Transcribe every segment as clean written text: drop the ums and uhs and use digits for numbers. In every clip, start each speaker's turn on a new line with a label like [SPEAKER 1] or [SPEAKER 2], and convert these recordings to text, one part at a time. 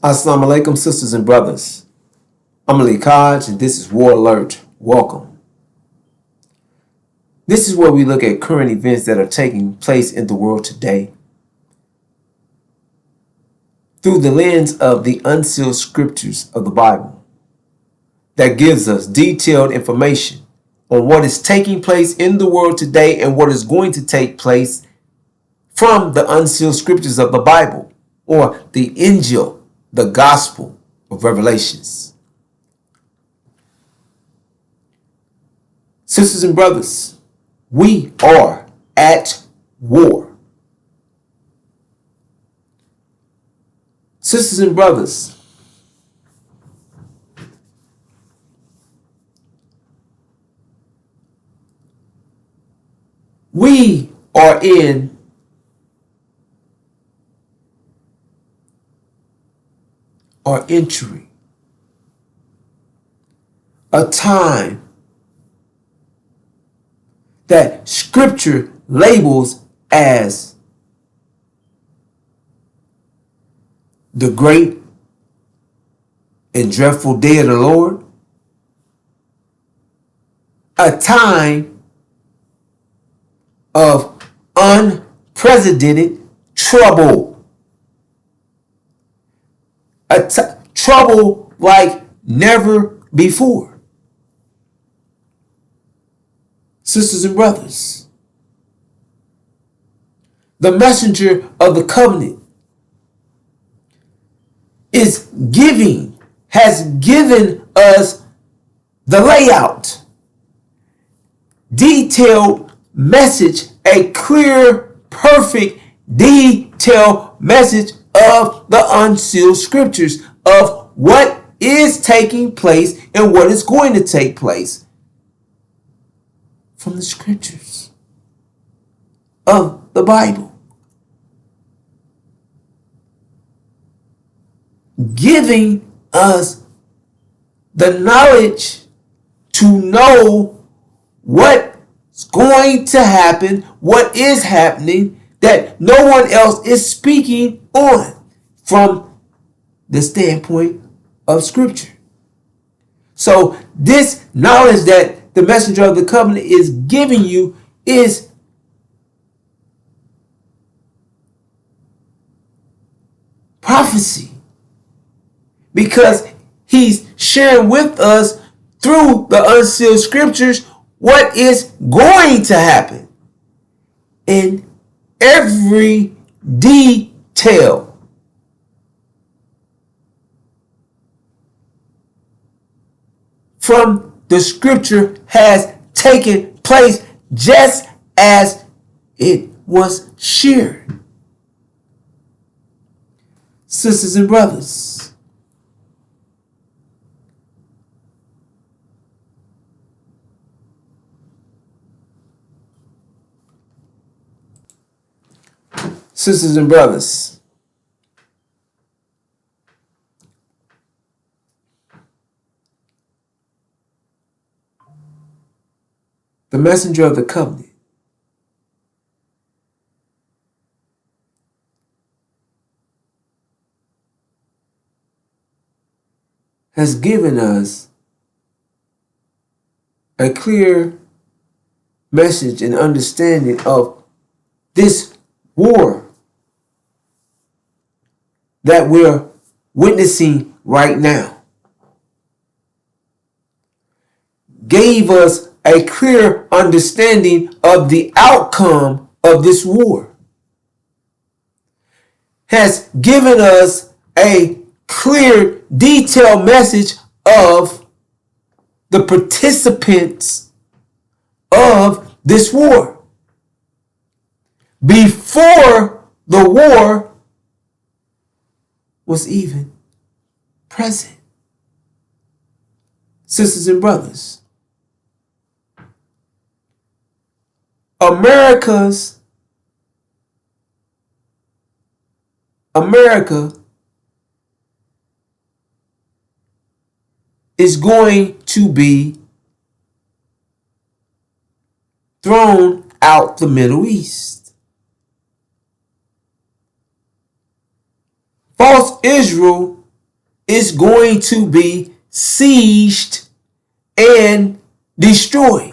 [SPEAKER 1] Assalamu alaikum, sisters and brothers. I'm Ali Kaj, and this is War Alert. Welcome. This is where we look at current events that are taking place in the world today through the lens of the unsealed scriptures of the Bible that gives us detailed information on what is taking place in the world today and what is going to take place from the unsealed scriptures of the Bible, or the Injil, the Gospel of Revelations. Sisters and brothers, we are at war. Sisters and brothers, we are in or entering a time that scripture labels as the great and dreadful day of the Lord, a time of unprecedented trouble. Trouble like never before. Sisters and brothers, the messenger of the covenant has given us the layout, detailed message, a clear, perfect, detailed message of the unsealed scriptures of what is taking place and what is going to take place from the scriptures of the Bible, giving us the knowledge to know what's going to happen, what is happening, that no one else is speaking on from the standpoint of scripture. So this knowledge that the messenger of the covenant is giving you is prophecy, because he's sharing with us through the unsealed scriptures what is going to happen in every detail. From the scripture has taken place just as it was shared. Sisters and brothers, sisters and brothers, the messenger of the covenant has given us a clear message and understanding of this war that we're witnessing right now. Gave us a clear understanding of the outcome of this war. Has given us a clear, detailed message of the participants of this war before the war was even present. Sisters and brothers, America is going to be thrown out the Middle East. False Israel is going to be sieged and destroyed.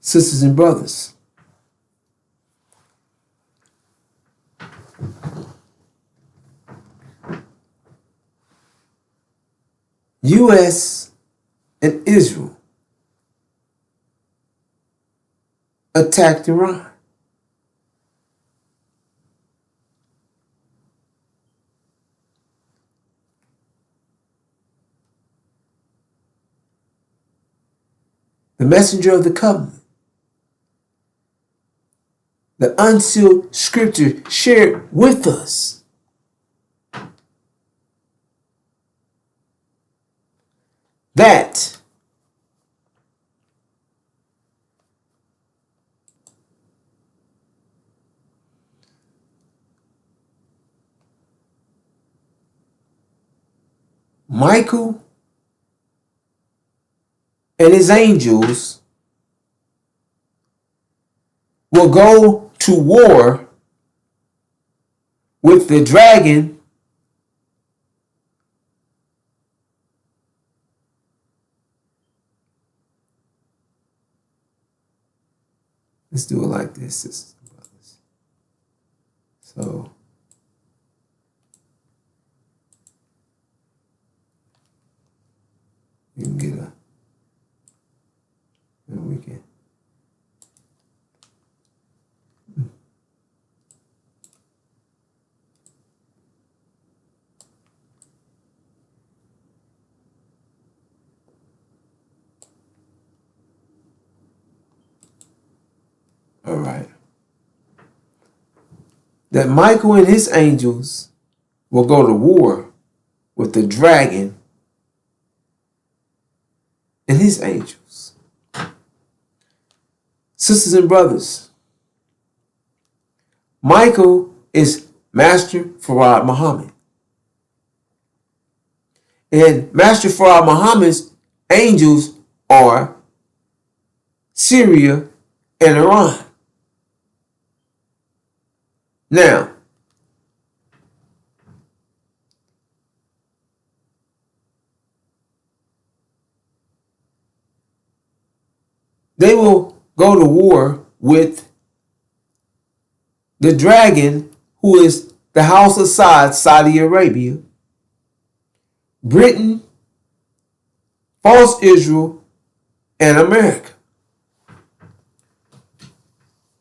[SPEAKER 1] Sisters and brothers, U.S. and Israel attacked Iran. The messenger of the covenant, the unsealed scripture shared with us that Michael and his angels will go to war with the dragon let's do it like this, sisters and brothers. So you can get a, and we can. All right. That Michael and his angels will go to war with the dragon and his angels. Sisters and brothers, Michael is Master Farad Muhammad. And Master Farad Muhammad's angels are Syria and Iran. Now, they will go to war with the dragon, who is the House of Saud, Saudi Arabia, Britain, false Israel, and America.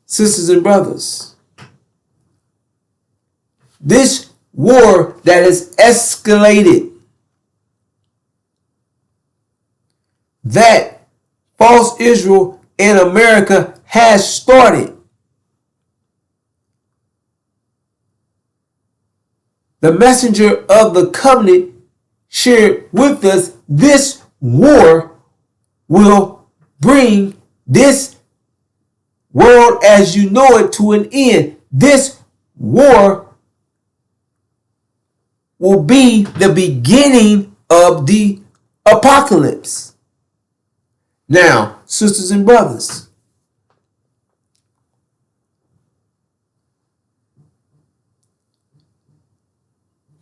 [SPEAKER 1] Sisters and brothers, this war that has escalated, that false Israel and America has started, the messenger of the covenant shared with us, this war will bring this world as you know it to an end. This war will be the beginning of the apocalypse. Now, sisters and brothers,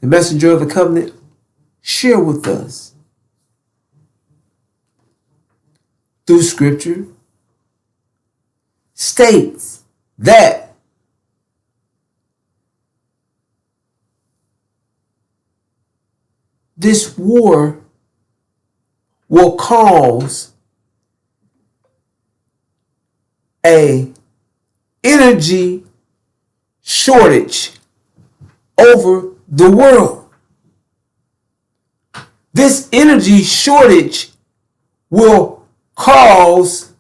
[SPEAKER 1] the messenger of the covenant shared with us through scripture states that this war will cause a energy shortage over the world. this energy shortage will cause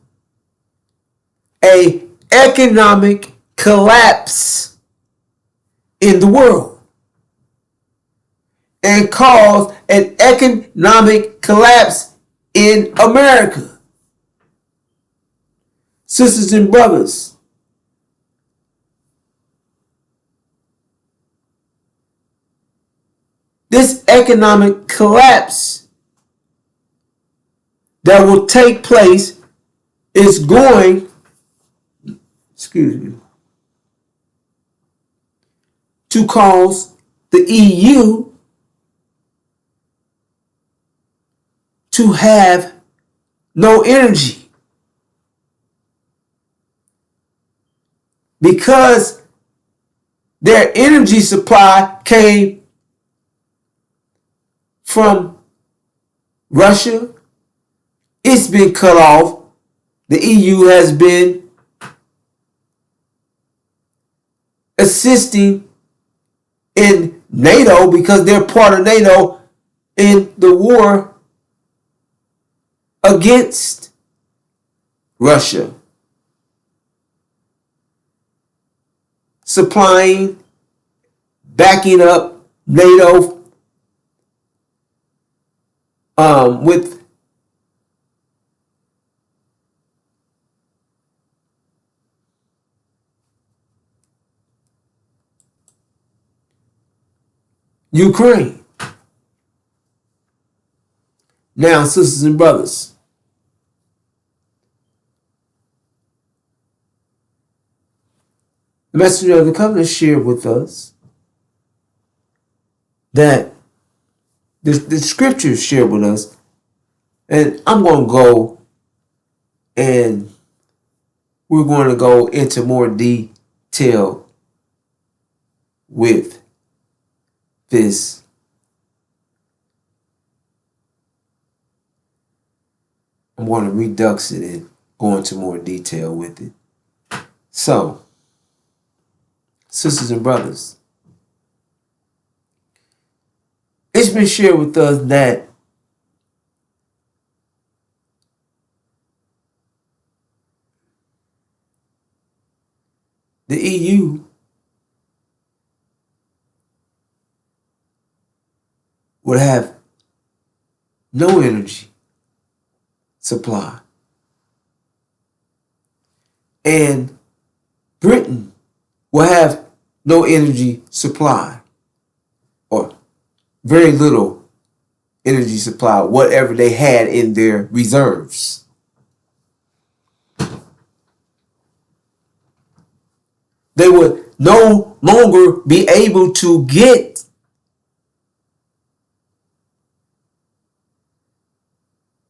[SPEAKER 1] a economic collapse in the world and cause an economic collapse in America. Sisters and brothers, this economic collapse that will take place is going, to cause the EU to have no energy. Because their energy supply came from Russia, it's been cut off. The EU has been assisting in NATO because they're part of NATO in the war against Russia. Supplying, backing up NATO with Ukraine. Now, sisters and brothers, the messenger of the covenant shared with us that the scriptures shared with us, and I'm going to go and we're going to go into more detail with this. I'm going to redux it and go into more detail with it. So, sisters and brothers, it's been shared with us that the EU would have no energy supply. And Britain will have no energy supply, or very little energy supply, whatever they had in their reserves. They would no longer be able to get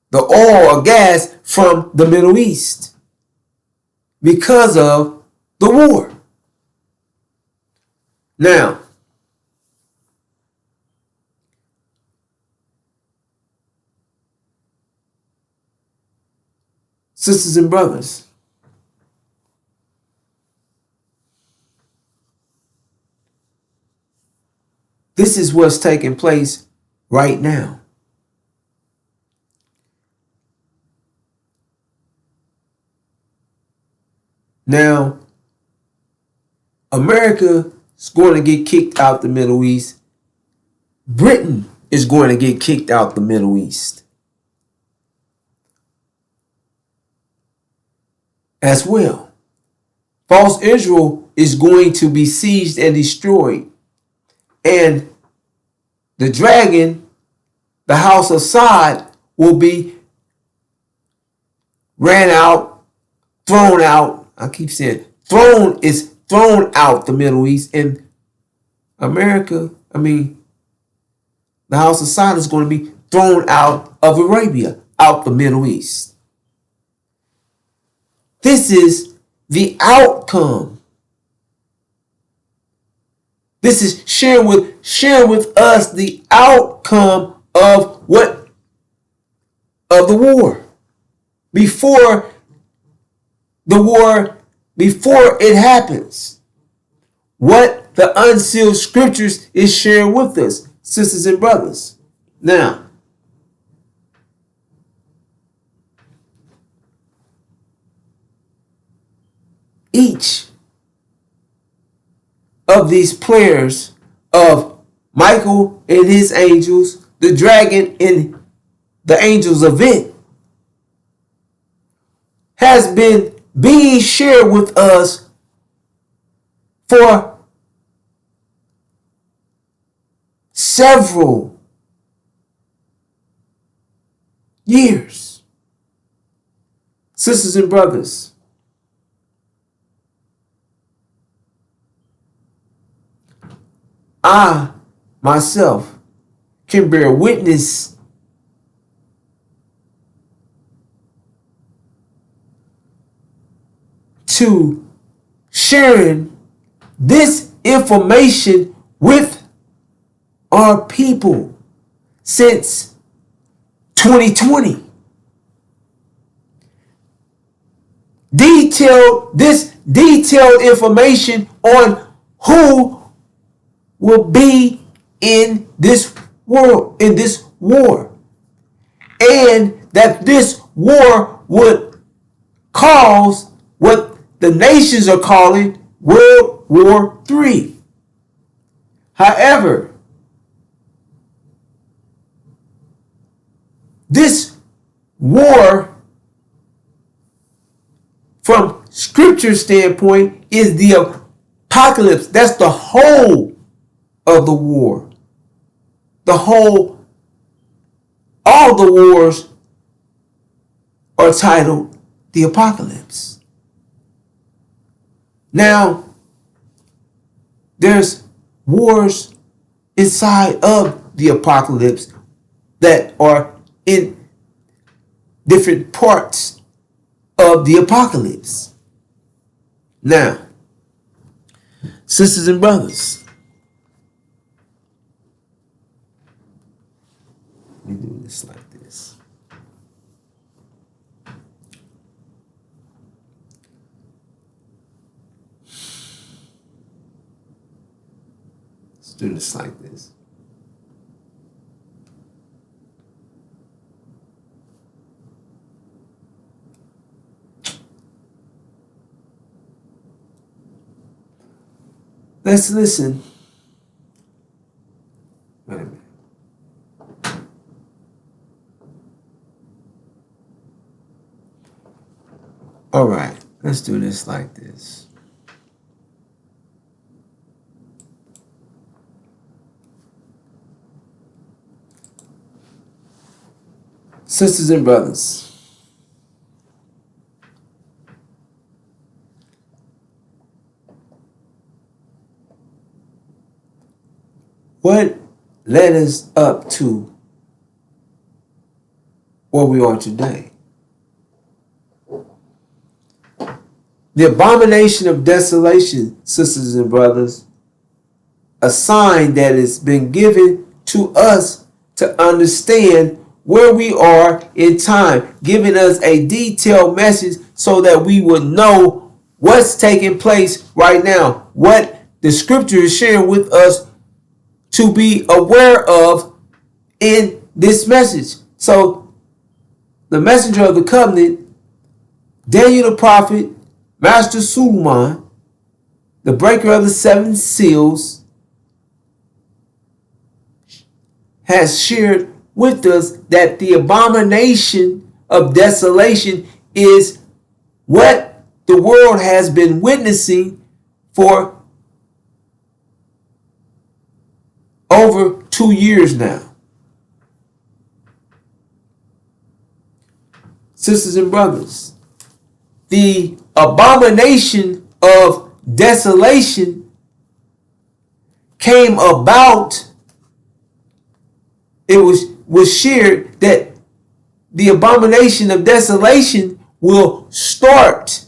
[SPEAKER 1] the oil or gas from the Middle East because of the war. Now, sisters and brothers, this is what's taking place right now. Now, America is going to get kicked out the Middle East. Britain is going to get kicked out the Middle East as well. False Israel is going to be seized and destroyed. And the dragon, the house of Sod, will be ran out, thrown out. I keep saying thrown out the Middle East. And America, the house of Sod is going to be thrown out of Arabia, out the Middle East. This is the outcome. This is sharing with us the outcome of the war. Before it happens. What the unsealed scriptures is sharing with us, sisters and brothers. Now, each of these players of Michael and his angels, the dragon and the angels of it, has been being shared with us for several years. Sisters and brothers, I myself can bear witness to sharing this information with our people since 2020. Detailed information on who will be in this world, in this war, and that this war would cause what the nations are calling World War III. However, this war, from scripture standpoint, is the apocalypse. That's the whole of the war. All the wars are titled the apocalypse. Now, there's wars inside of the apocalypse that are in different parts of the apocalypse. Now, sisters and brothers, let me do this like this. Let's do this like this. Let's listen. Wait a minute. All right, let's do this like this. Sisters and brothers, what led us up to where we are today? The abomination of desolation, sisters and brothers, a sign that has been given to us to understand where we are in time, giving us a detailed message so that we would know what's taking place right now, what the scripture is sharing with us to be aware of in this message. So the messenger of the covenant, Daniel the prophet, Master Suleiman, the breaker of the seven seals, has shared with us that the abomination of desolation is what the world has been witnessing for over 2 years now. Sisters and brothers, the abomination of desolation came about. It was shared that the abomination of desolation will start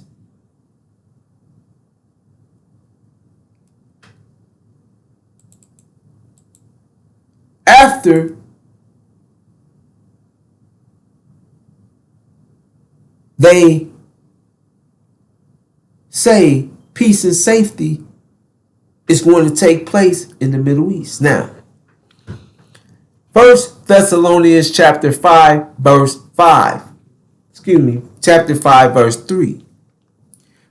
[SPEAKER 1] after they say peace and safety is going to take place in the Middle East. Now, 1 Thessalonians chapter 5, verse 5. Chapter 5, verse 3.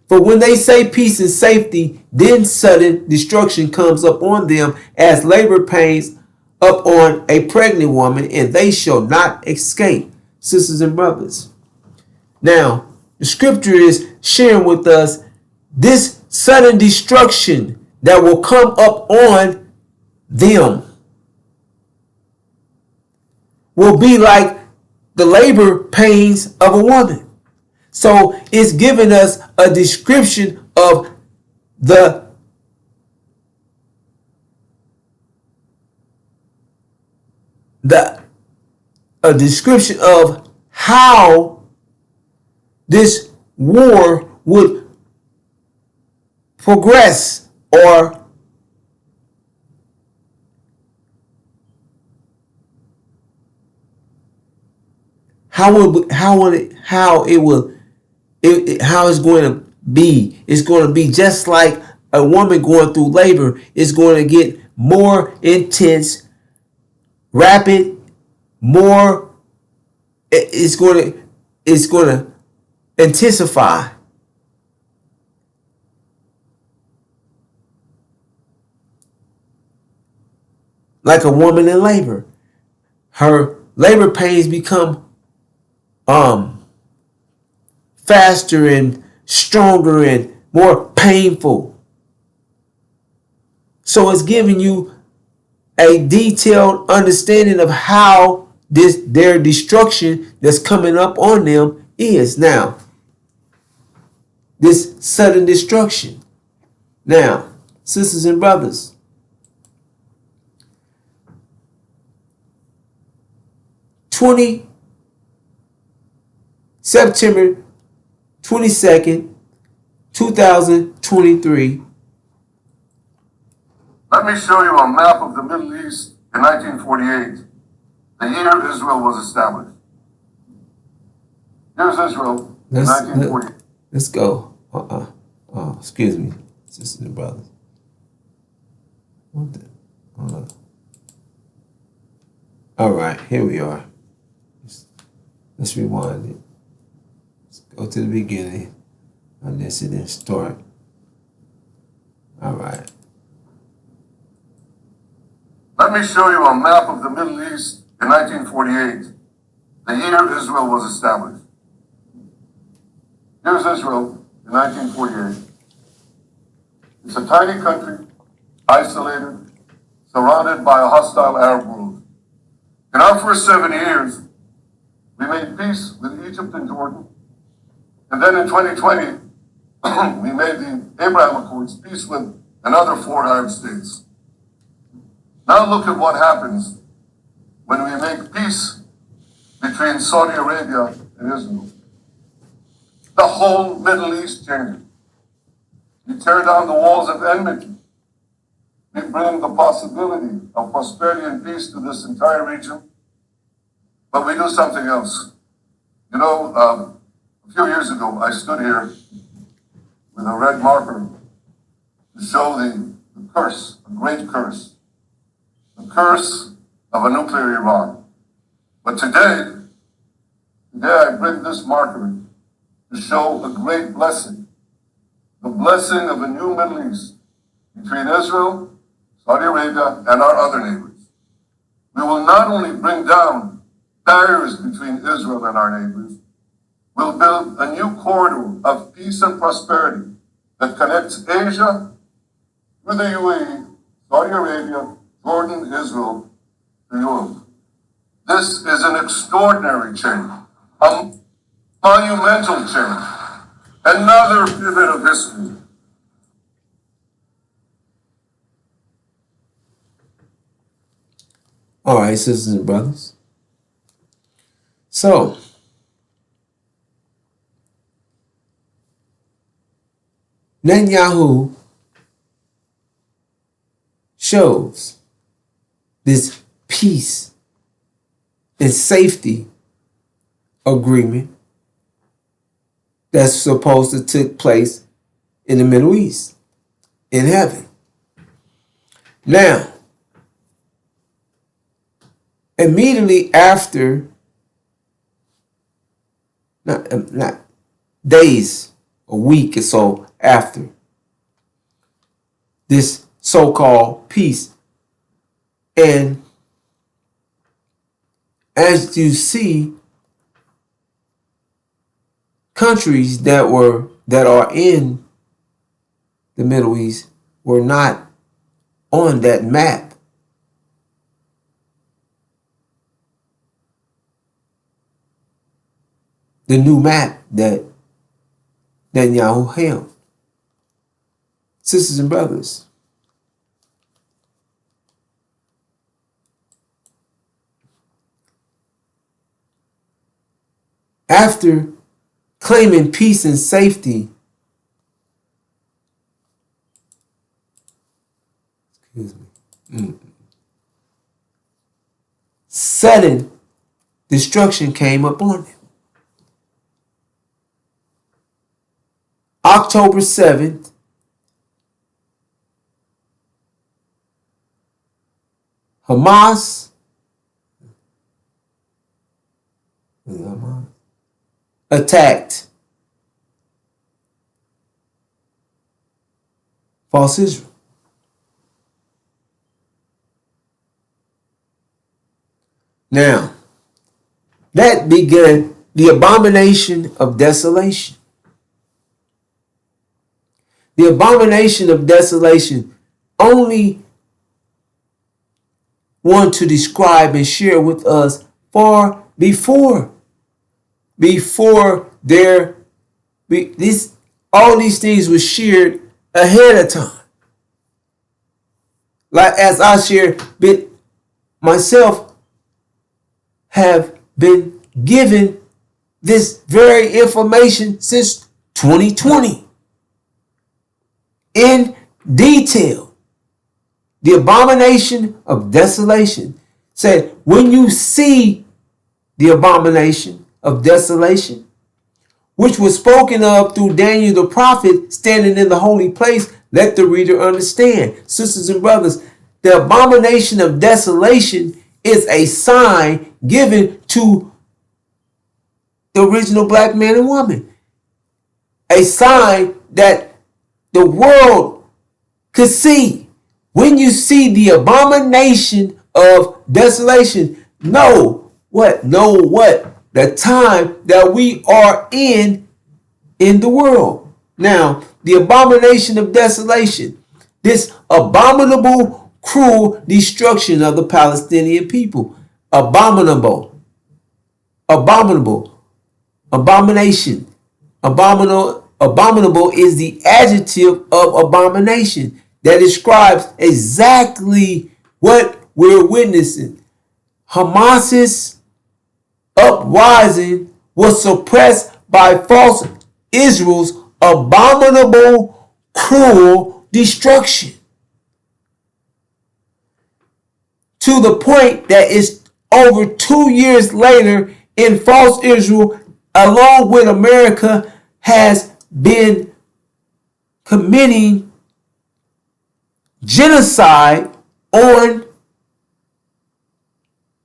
[SPEAKER 1] For when they say peace and safety, then sudden destruction comes up on them as labor pains up on a pregnant woman, and they shall not escape. Sisters and brothers. Now, the scripture is sharing with us this sudden destruction that will come up on them will be like the labor pains of a woman. So it's giving us a description of the a description of how this war would progress, or how it's going to be. It's going to be just like a woman going through labor. It's going to get more intense, rapid, more. It's going to intensify. Like a woman in labor, her labor pains become faster and stronger and more painful. So it's giving you a detailed understanding of how their destruction that's coming up on them is. Now, this sudden destruction. Now, sisters and brothers, September 22nd, 2023.
[SPEAKER 2] Let me show you a map of the Middle East in 1948, the year Israel was established. Here's Israel in 1948.
[SPEAKER 1] Let's go. Oh, excuse me, sisters and brothers. What the? All right, here we are. Let's rewind it. Let's go to the beginning. Unless it didn't start. All right.
[SPEAKER 2] Let me show you a map of the Middle East in 1948, the year Israel was established. Here's Israel in 1948. It's a tiny country, isolated, surrounded by a hostile Arab world. In our first 7 years, we made peace with Egypt and Jordan. And then in 2020, we made the Abraham Accords, peace with another 4 Arab states. Now look at what happens when we make peace between Saudi Arabia and Israel. The whole Middle East changes. We tear down the walls of enmity. We bring the possibility of prosperity and peace to this entire region. But we do something else. You know, a few years ago, I stood here with a red marker to show the curse, a great curse. The curse of a nuclear Iran. But today I bring this marker to show a great blessing. The blessing of a new Middle East between Israel, Saudi Arabia, and our other neighbors. We will not only bring down barriers between Israel and our neighbors, we'll build a new corridor of peace and prosperity that connects Asia through the UAE, Saudi Arabia, Jordan, Israel, to Europe. This is an extraordinary change, a monumental change, another pivot of history.
[SPEAKER 1] All right, sisters and brothers. So, Netanyahu shows this peace and safety agreement that's supposed to take place in the Middle East, in heaven. Now, immediately after, not days a week or so after this so-called peace. And as you see, countries that are in the Middle East were not on that map. The new map that Netanyahu held. Sisters and brothers, after claiming peace and safety, sudden destruction came upon them. October 7th, Hamas attacked false Israel. Now, that began the abomination of desolation. The abomination of desolation, only one to describe and share with us far before all these things were shared ahead of time. Like as I shared, myself have been given this very information since 2020 in detail. The abomination of desolation said, when you see the abomination of desolation, which was spoken of through Daniel the prophet standing in the holy place, let the reader understand. Sisters and brothers, the abomination of desolation is a sign given to the original black man and woman. A sign that the world could see. When you see the abomination of desolation, know what? The time that we are in the world. Now, the abomination of desolation, this abominable, cruel destruction of the Palestinian people. Abominable, abomination, abominable is the adjective of abomination that describes exactly what we're witnessing. Hamas's uprising was suppressed by false Israel's abominable, cruel destruction. To the point that it's over 2 years later in false Israel, along with America, has been committing genocide on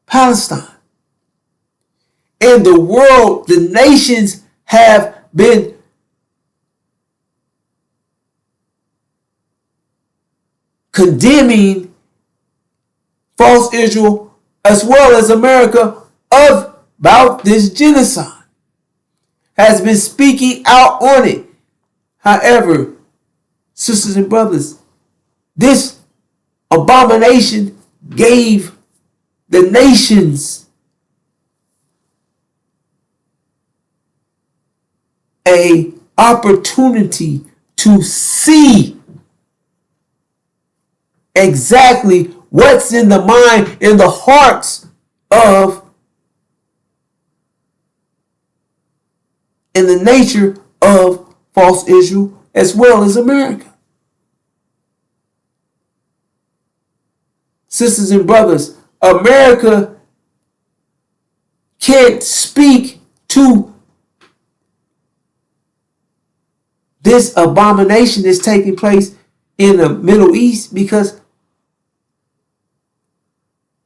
[SPEAKER 1] Palestine. And the world, the nations have been condemning false Israel as well as America about this genocide, has been speaking out on it. However, sisters and brothers, this abomination gave the nations an opportunity to see exactly what's in the mind, in the hearts of, in the nature of false Israel as well as America. Sisters and brothers, America can't speak to this abomination that's taking place in the Middle East because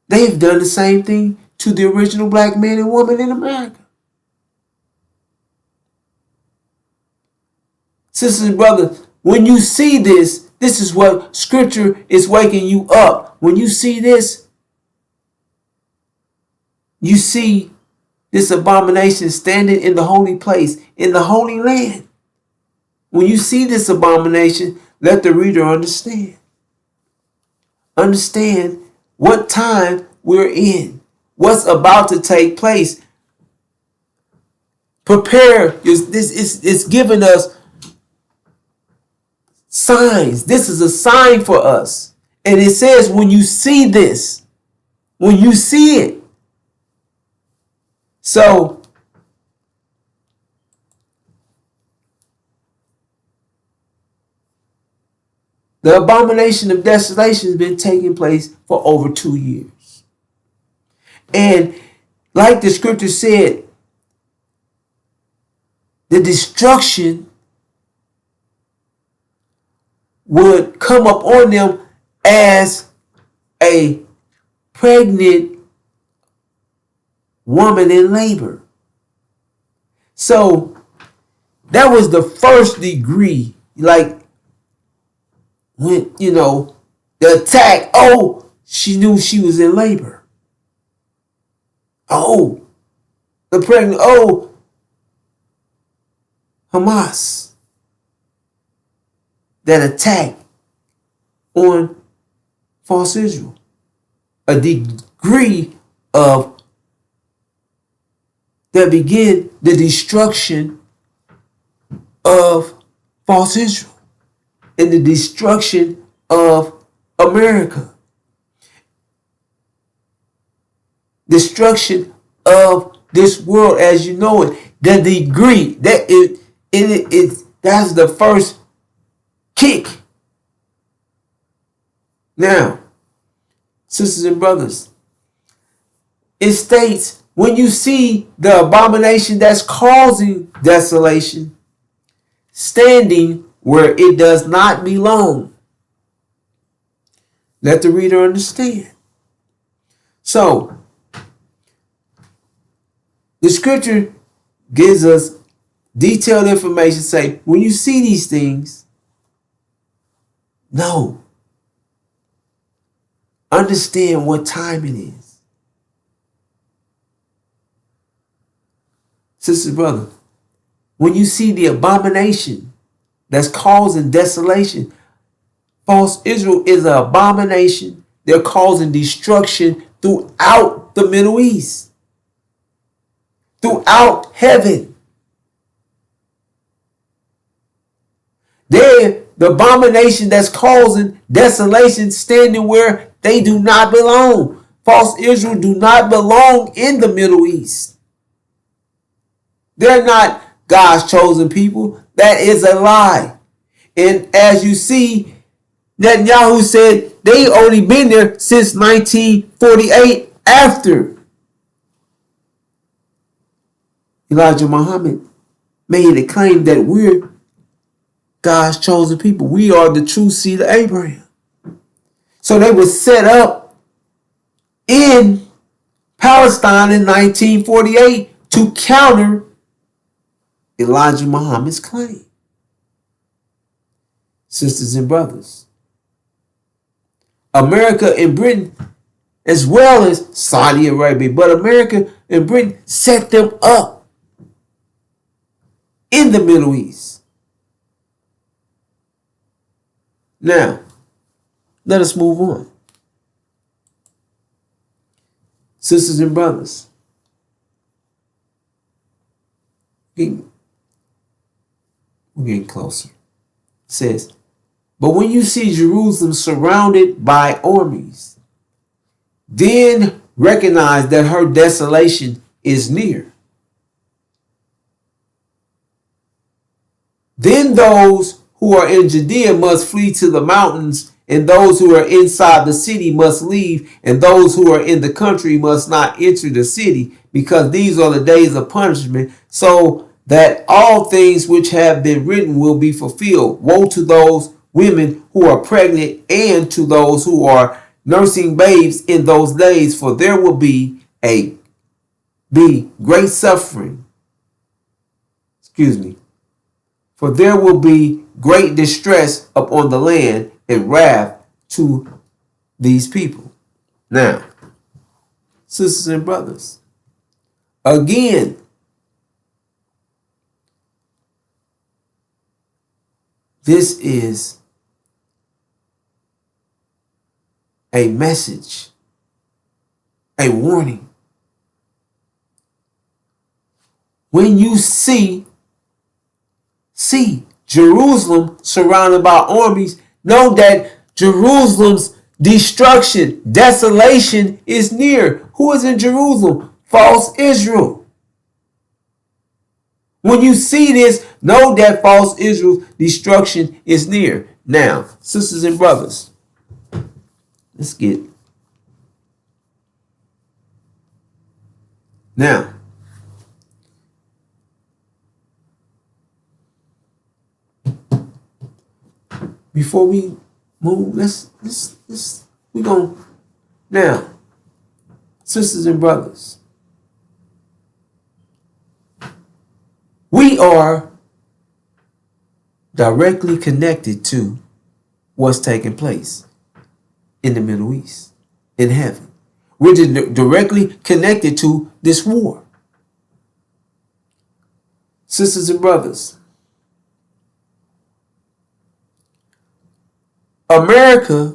[SPEAKER 1] they've done the same thing to the original black man and woman in America. Sisters and brothers, when you see this, this is what scripture is waking you up. When you see this, you see this abomination standing in the holy place, in the holy land. When you see this abomination, let the reader understand. Understand what time we're in, what's about to take place. Prepare. It's giving us signs. This is a sign for us. And it says when you see this, when you see it. So, the abomination of desolation has been taking place for over 2 years. And like the scripture said, the destruction would come up on them as a pregnant woman in labor. So that was the first degree, like when, the attack, she knew she was in labor. The pregnant, Hamas, that attack on false Israel. A degree of that begin the destruction of false Israel and the destruction of America. Destruction of this world as you know it. The degree that that's the first kick. Now, sisters and brothers, it states when you see the abomination that's causing desolation standing where it does not belong. Let the reader understand. So, the scripture gives us detailed information. Say, when you see these things, know, understand what time it is. Sister, brother, when you see the abomination that's causing desolation, false Israel is an abomination. They're causing destruction throughout the Middle East, throughout heaven. They're the abomination that's causing desolation, standing where they do not belong. False Israel do not belong in the Middle East. They're not God's chosen people. That is a lie. And as you see, Netanyahu said they only been there since 1948 after Elijah Muhammad made a claim that we're God's chosen people. We are the true seed of Abraham. So they were set up in Palestine in 1948 to counter Elijah Muhammad's claim. Sisters and brothers, America and Britain, as well as Saudi Arabia, but America and Britain set them up in the Middle East. Now, let us move on. Sisters and brothers, we're getting closer. It says, but when you see Jerusalem surrounded by armies, then recognize that her desolation is near. Then those who are in Judea must flee to the mountains, and those who are inside the city must leave, and those who are in the country must not enter the city, because these are the days of punishment, so that all things which have been written will be fulfilled. Woe to those women who are pregnant and to those who are nursing babes in those days, for there will be great suffering. For there will be great distress upon the land and wrath to these people. Now, sisters and brothers, again, this is a message, a warning. When you see Jerusalem surrounded by armies, know that Jerusalem's destruction, desolation is near. Who is in Jerusalem? False Israel. When you see this, know that false Israel's destruction is near. Now, sisters and brothers, let's get. Now, before we move, we gonna now, sisters and brothers, we are directly connected to what's taking place in the Middle East, in heaven. We're directly connected to this war. Sisters and brothers, America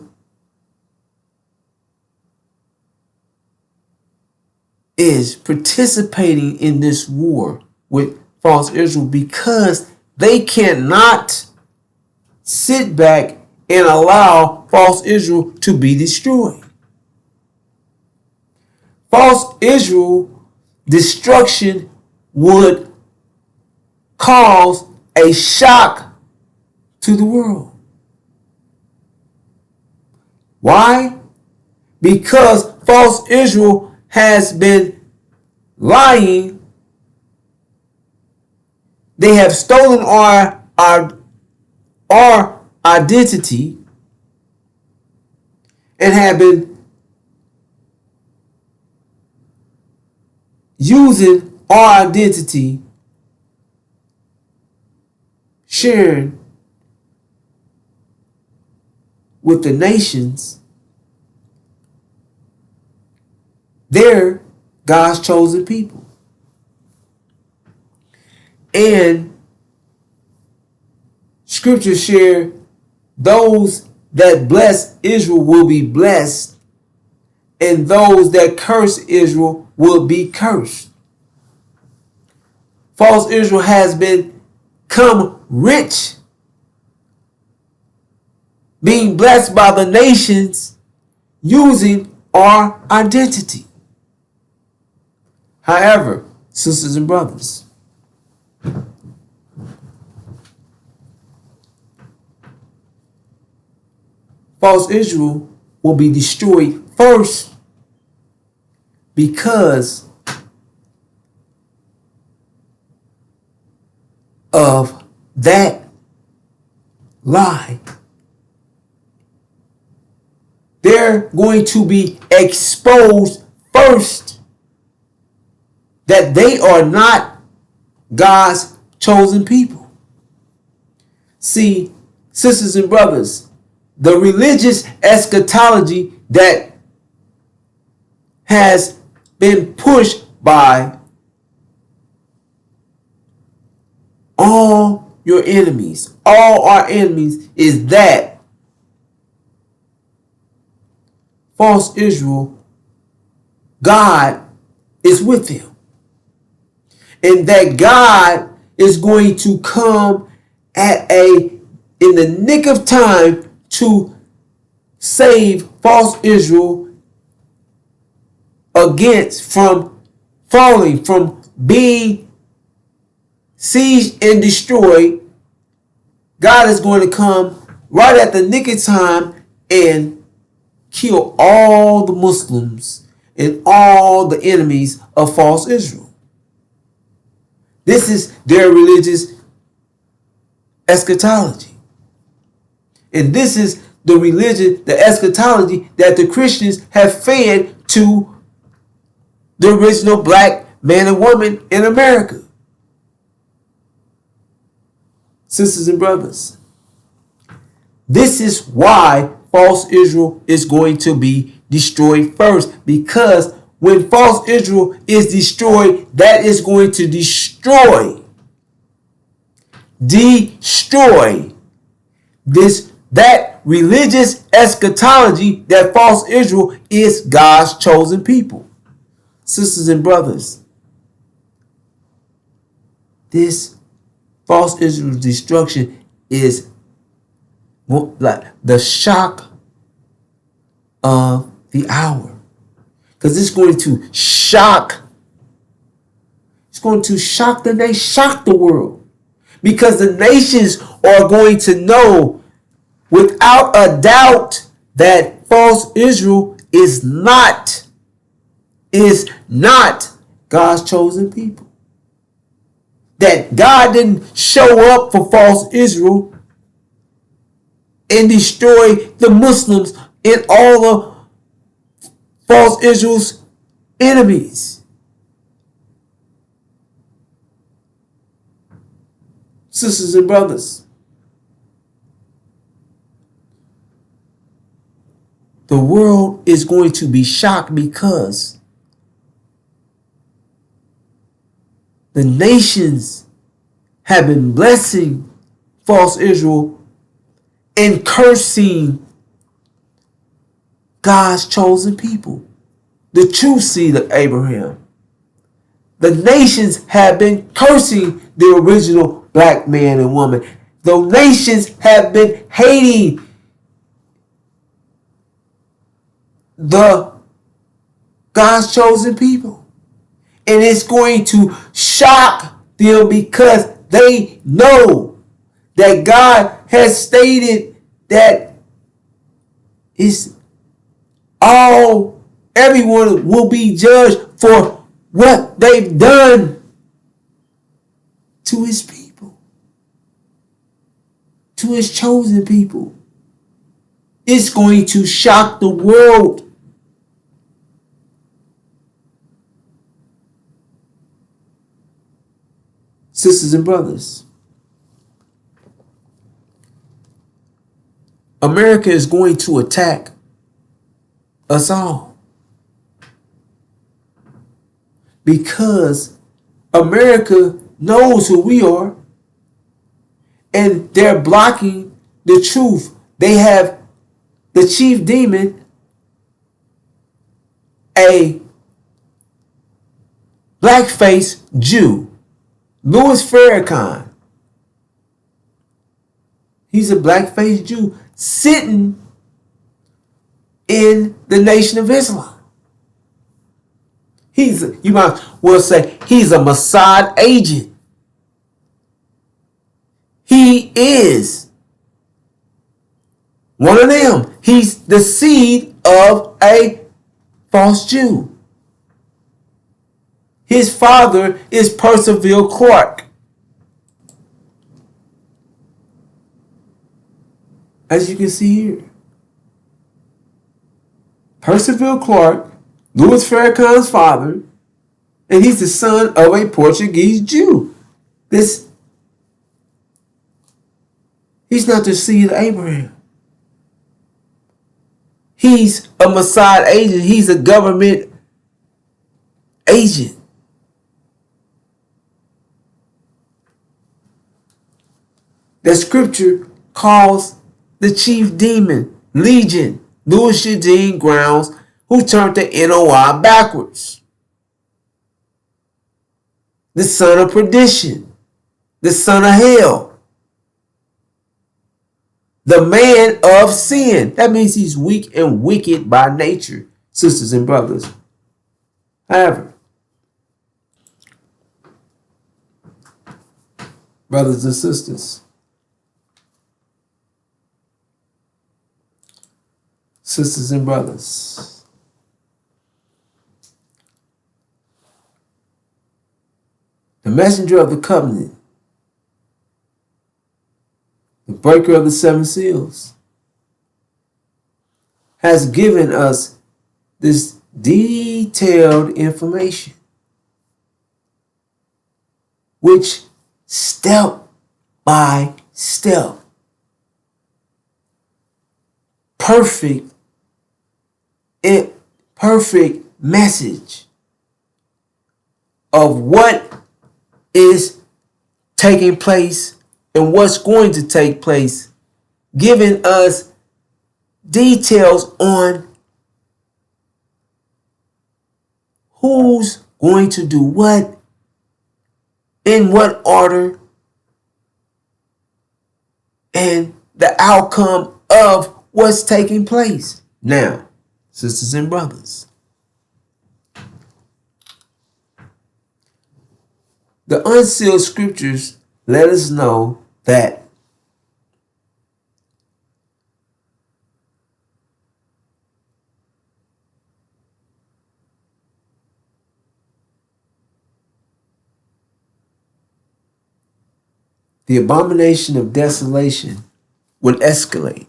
[SPEAKER 1] is participating in this war with false Israel because they cannot sit back and allow false Israel to be destroyed. False Israel destruction would cause a shock to the world. Why? Because false Israel has been lying. They have stolen our identity and have been using our identity, sharing with the nations. They're God's chosen people. And scripture share those that bless Israel will be blessed, and those that curse Israel will be cursed. False Israel has become rich, being blessed by the nations using our identity. However, sisters and brothers, false Israel will be destroyed first because of that lie. They're going to be exposed first that they are not God's chosen people. See, sisters and brothers, the religious eschatology that has been pushed by all your enemies, all our enemies, is that false Israel, God is with them. And that God is going to come in the nick of time to save false Israel from falling, from being sieged and destroyed. God is going to come right at the nick of time and kill all the Muslims and all the enemies of false Israel. This is their religious eschatology. And this is the religion, the eschatology that the Christians have fed to the original black man and woman in America. Sisters and brothers, this is why false Israel is going to be destroyed first. Because when false Israel is destroyed, that is going to destroy that religious eschatology that false Israel is God's chosen people. Sisters and brothers, this false Israel's destruction is like the shock of the hour, because it's going to shock the nation, shock the world, because the nations are going to know without a doubt that false Israel is not God's chosen people. That God didn't show up for false Israel and destroy the Muslims and all of false Israel's enemies. Sisters and brothers, the world is going to be shocked because the nations have been blessing false Israel and cursing God's chosen people, the true seed of Abraham. The nations have been cursing the original black man and woman. The nations have been hating the God's chosen people. And it's going to shock them because they know that God has stated that everyone will be judged for what they've done to his people, to his chosen people. It's going to shock the world. Sisters and brothers, America is going to attack us all because America knows who we are and they're blocking the truth. They have the chief demon, a blackface Jew, Louis Farrakhan. He's a blackface Jew sitting in the Nation of Islam. You might well say, he's a Mossad agent. He is one of them. He's the seed of a false Jew. His father is Prevail Clark. As you can see here. Prevail Clark, Louis Farrakhan's father, and he's the son of a Portuguese Jew. He's not the seed of Abraham. He's a Mossad agent. He's a government agent. The scripture calls the chief demon, Legion, Louis Shadeen Grounds, who turned the NOI backwards. The son of perdition, the son of hell, the man of sin. That means he's weak and wicked by nature, sisters and brothers. However, brothers and sisters, and brothers, the messenger of the covenant, the breaker of the seven seals, has given us this detailed information, which step by step, perfect, perfect message of what is taking place and what's going to take place, giving us details on who's going to do what, in what order, and the outcome of what's taking place. Now, sisters and brothers, the unsealed scriptures let us know that the abomination of desolation would escalate.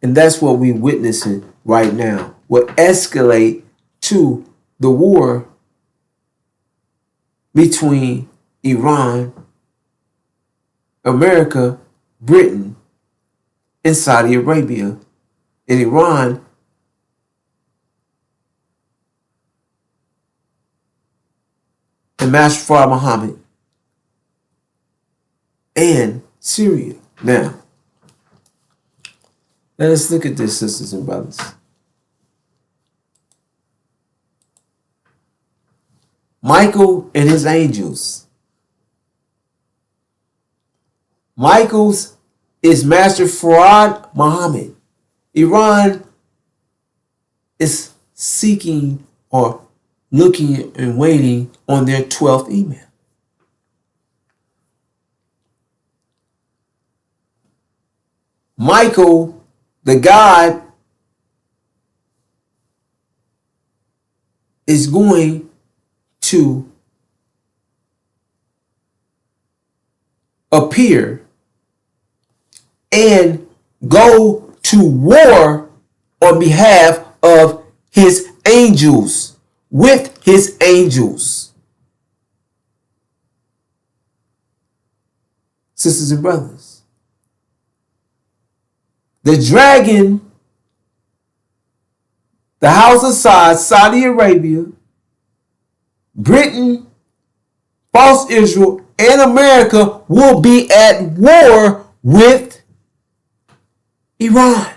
[SPEAKER 1] And that's what we're witnessing right now. Will escalate to the war between Iran, America, Britain, and Saudi Arabia. And Iran and Master Fard Muhammad and Syria. Now, let us look at this, sisters and brothers. Michael and his angels. Michael's is Master Fard Muhammad. Iran is seeking or looking and waiting on their 12th email. Michael, the God, is going to appear and go to war on behalf of his angels, with his angels. Sisters and brothers, the dragon, the house of Saudi Arabia, Britain, false Israel, and America will be at war with Iran.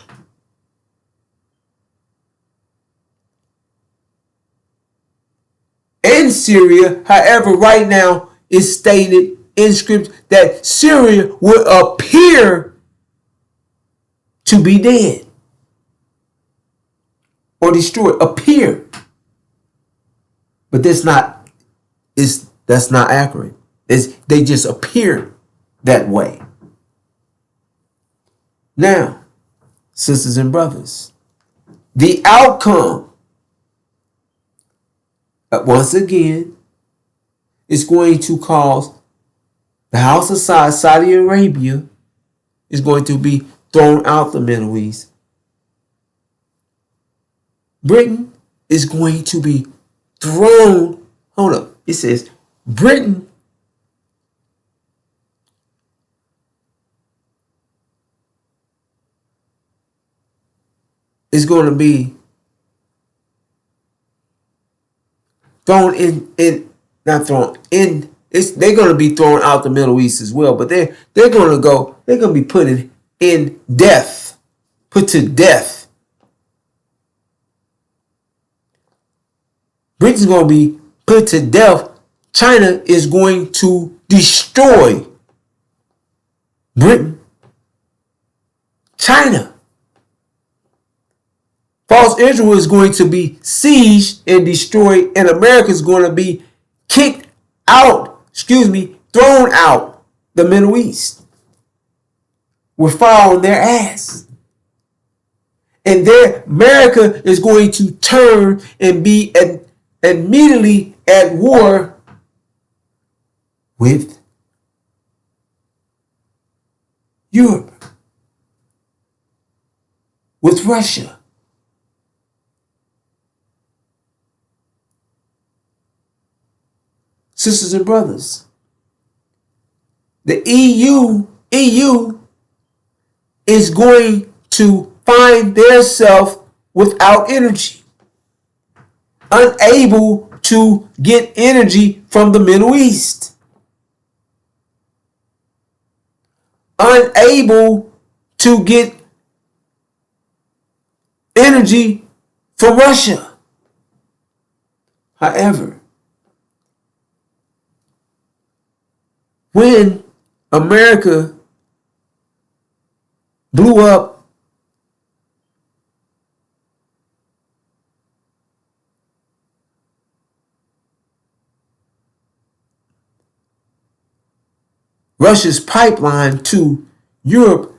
[SPEAKER 1] And Syria, however, right now is stated in scripture that Syria will appear to be dead or destroyed. Appear. But that's not accurate. They just appear that way. Now, sisters and brothers, the outcome, once again, is going to cause the house of Saudi Arabia is going to be thrown out the Middle East. Britain is going to be thrown. Hold up. It says Britain is going to be thrown not thrown in. They're going to be thrown out the Middle East as well, but they're going to be put in death, put to death. Britain's going to be put to death. China is going to destroy Britain. China. False Israel is going to be sieged and destroyed, and America is going to be kicked out, thrown out the Middle East with fire on their ass. And America is going to turn and be immediately at war with Europe, with Russia. Sisters and brothers, The EU is going to find themselves without energy, unable to get energy from the Middle East, unable to get energy from Russia. However, when America blew up Russia's pipeline to Europe,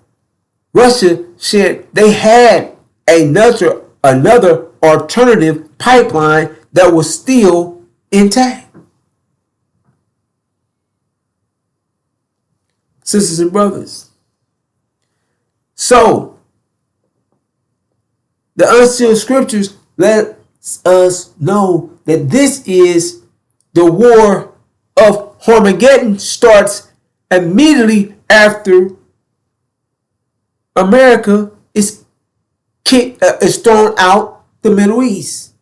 [SPEAKER 1] Russia said they had another alternative pipeline that was still intact. Sisters and brothers. So, the unsealed scriptures let us know that this is the war of Armageddon starts immediately after America is thrown out the Middle East.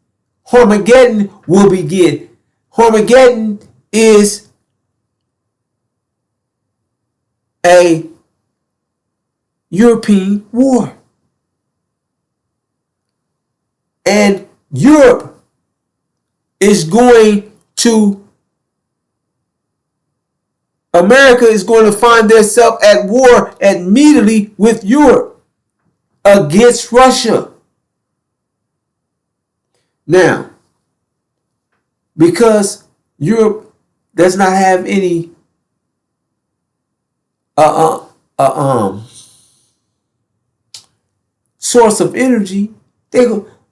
[SPEAKER 1] Armageddon will begin. Armageddon is a European war. And Europe is going to, America is going to find itself at war immediately with Europe against Russia. Now, because Europe does not have any source of energy,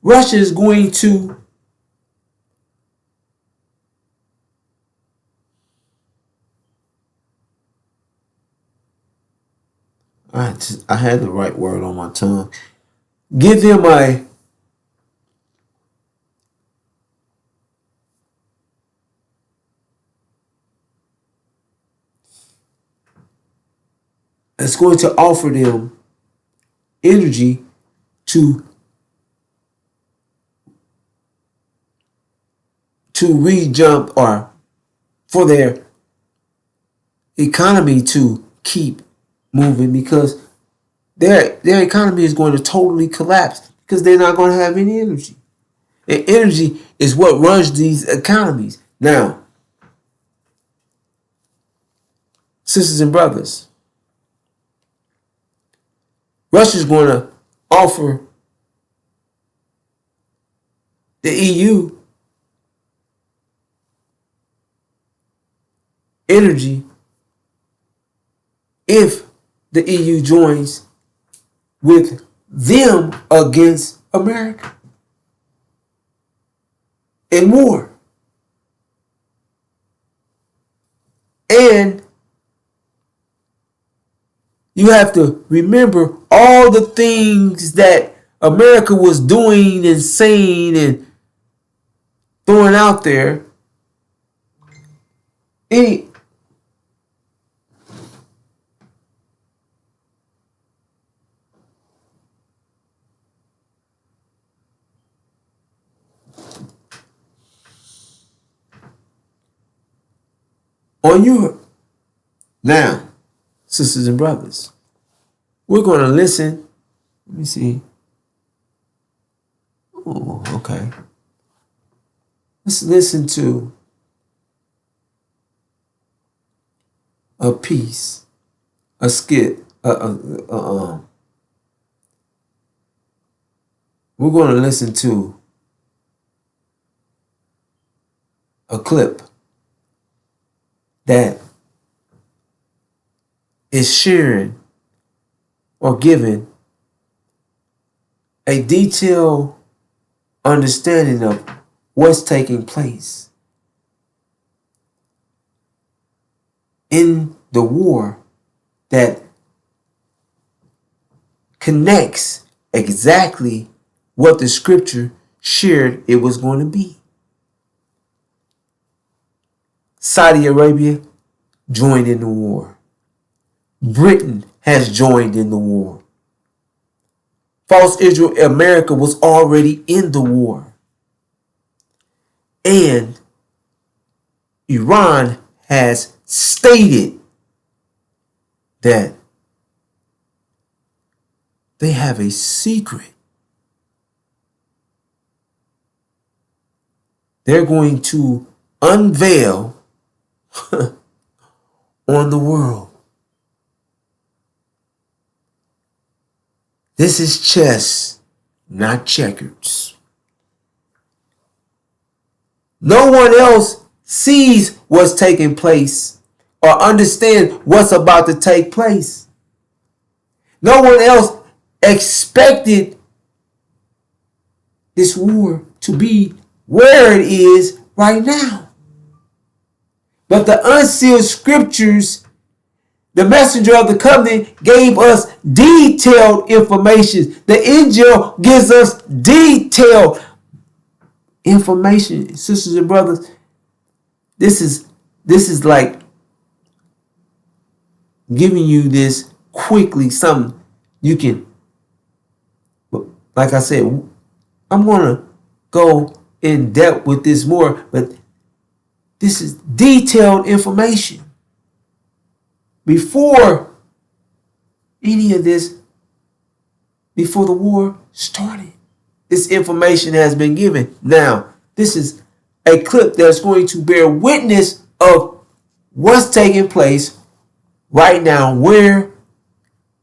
[SPEAKER 1] Russia is going to I had the right word on my tongue. Give them a it's going to offer them energy to re-jump or for their economy to keep moving, because their economy is going to totally collapse because they're not going to have any energy. And energy is what runs these economies. Now, sisters and brothers, Russia's going to offer the EU energy if the EU joins with them against America in war. And you have to remember all the things that America was doing and saying and throwing out there. On Europe. Now, sisters and brothers, we're going to listen. Let me see. Oh, okay. Let's listen to a piece, a skit. We're going to listen to a clip that is sharing or giving a detailed understanding of what's taking place in the war that connects exactly what the scripture shared it was going to be. Saudi Arabia joined in the war. Britain has joined in the war. False Israel America was already in the war. And Iran has stated that they have a secret. They're going to unveil on the world. This is chess, not checkers. No one else sees what's taking place or understands what's about to take place. No one else expected this war to be where it is right now. But the unsealed scriptures, the messenger of the covenant, gave us detailed information. The angel gives us detailed information. Sisters and brothers, this is like giving you this quickly, something you can, like I said, I'm gonna go in depth with this more, but this is detailed information. Before any of this, before the war started, this information has been given. Now, this is a clip that's going to bear witness of what's taking place right now, where